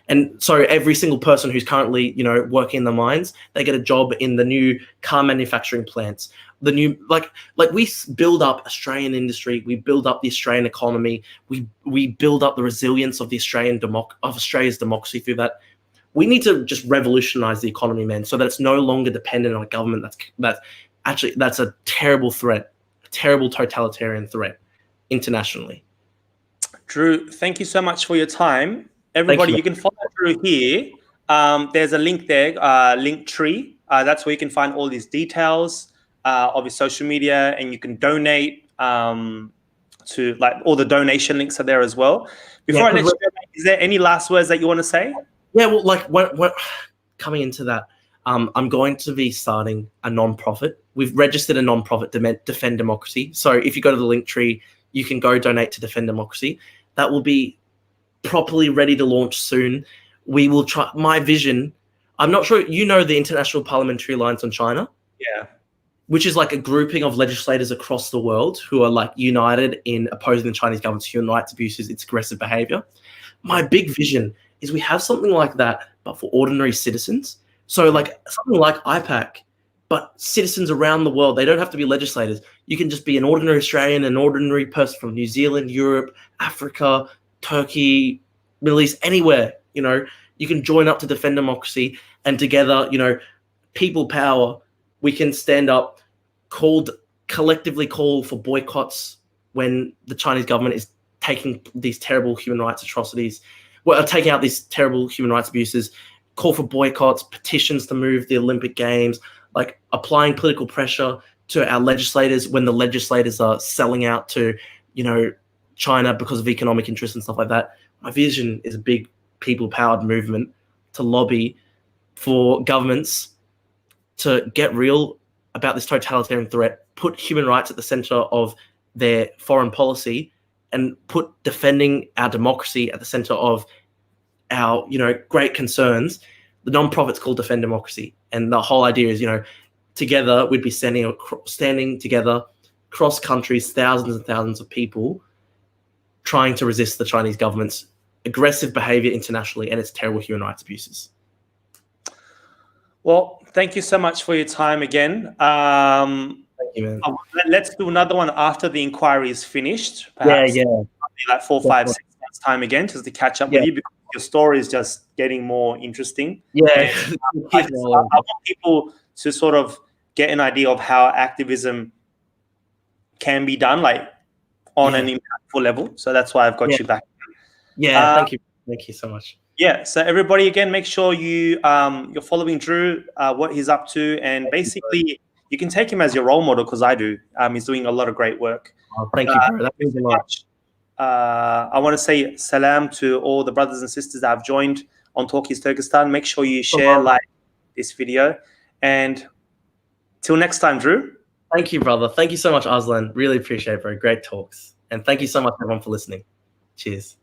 Speaker 3: And so every single person who's currently, working in the mines, they get a job in the new car manufacturing plants. The new, we build up Australian industry, we build up the Australian economy, we build up the resilience of Australia's democracy through that. We need to just revolutionize the economy, man, so that it's no longer dependent on a government that's a terrible threat, a terrible totalitarian threat internationally.
Speaker 2: Drew, thank you so much for your time. Everybody, you can follow Drew here. There's a link there, Linktree. That's where you can find all these details of his social media, and you can donate to, like, all the donation links are there as well. Before I let you go, is there any last words that you want to say?
Speaker 3: Yeah, well, like when coming into that, I'm going to be starting a non-profit. We've registered a non-profit, Defend Democracy. So if you go to the link tree, you can go donate to Defend Democracy. That will be properly ready to launch soon. We will try. My vision, I'm not sure, you know, the International Parliamentary Alliance on China?
Speaker 2: Yeah.
Speaker 3: Which is like a grouping of legislators across the world who are like united in opposing the Chinese government's human rights abuses, its aggressive behavior. My big vision is we have something like that, but for ordinary citizens. So like something like IPAC, but citizens around the world, they don't have to be legislators. You can just be an ordinary Australian, an ordinary person from New Zealand, Europe, Africa, Turkey, Middle East, anywhere, you know, you can join up to Defend Democracy, and together, you know, people power, we can stand up, collectively call for boycotts when the Chinese government is taking these terrible human rights atrocities, taking out these terrible human rights abuses, call for boycotts, petitions to move the Olympic Games, like applying political pressure to our legislators when the legislators are selling out to, you know, China because of economic interests and stuff like that. My vision is a big people-powered movement to lobby for governments to get real about this totalitarian threat, put human rights at the center of their foreign policy, and put defending our democracy at the center of our, you know, great concerns. The non-profit's called Defend Democracy, and the whole idea is, you know, together we'd be standing together across countries, thousands and thousands of people trying to resist the Chinese government's aggressive behavior internationally and its terrible human rights abuses.
Speaker 2: Well, thank you so much for your time again.
Speaker 3: Thank you, man.
Speaker 2: Let's do another one after the inquiry is finished. Perhaps like 4, 5, 6 months time again, just to catch up with you, because your story is just getting more interesting.
Speaker 3: Yeah.
Speaker 2: I want people to sort of get an idea of how activism can be done, like on an impactful level. So that's why I've got you back.
Speaker 3: Yeah, thank you. Thank you so much.
Speaker 2: Yeah, so everybody, again, make sure you're following Drew, what he's up to, and basically you can take him as your role model, because I do. He's doing a lot of great work.
Speaker 3: Oh, thank you, bro. That means a lot.
Speaker 2: I want to say salam to all the brothers and sisters that have joined on Talkies Turkestan. Make sure you share, like this video, and till next time, Drew.
Speaker 3: Thank you, brother. Thank you so much, Aslan. Really appreciate it, bro. Great talks. And thank you so much, everyone, for listening. Cheers.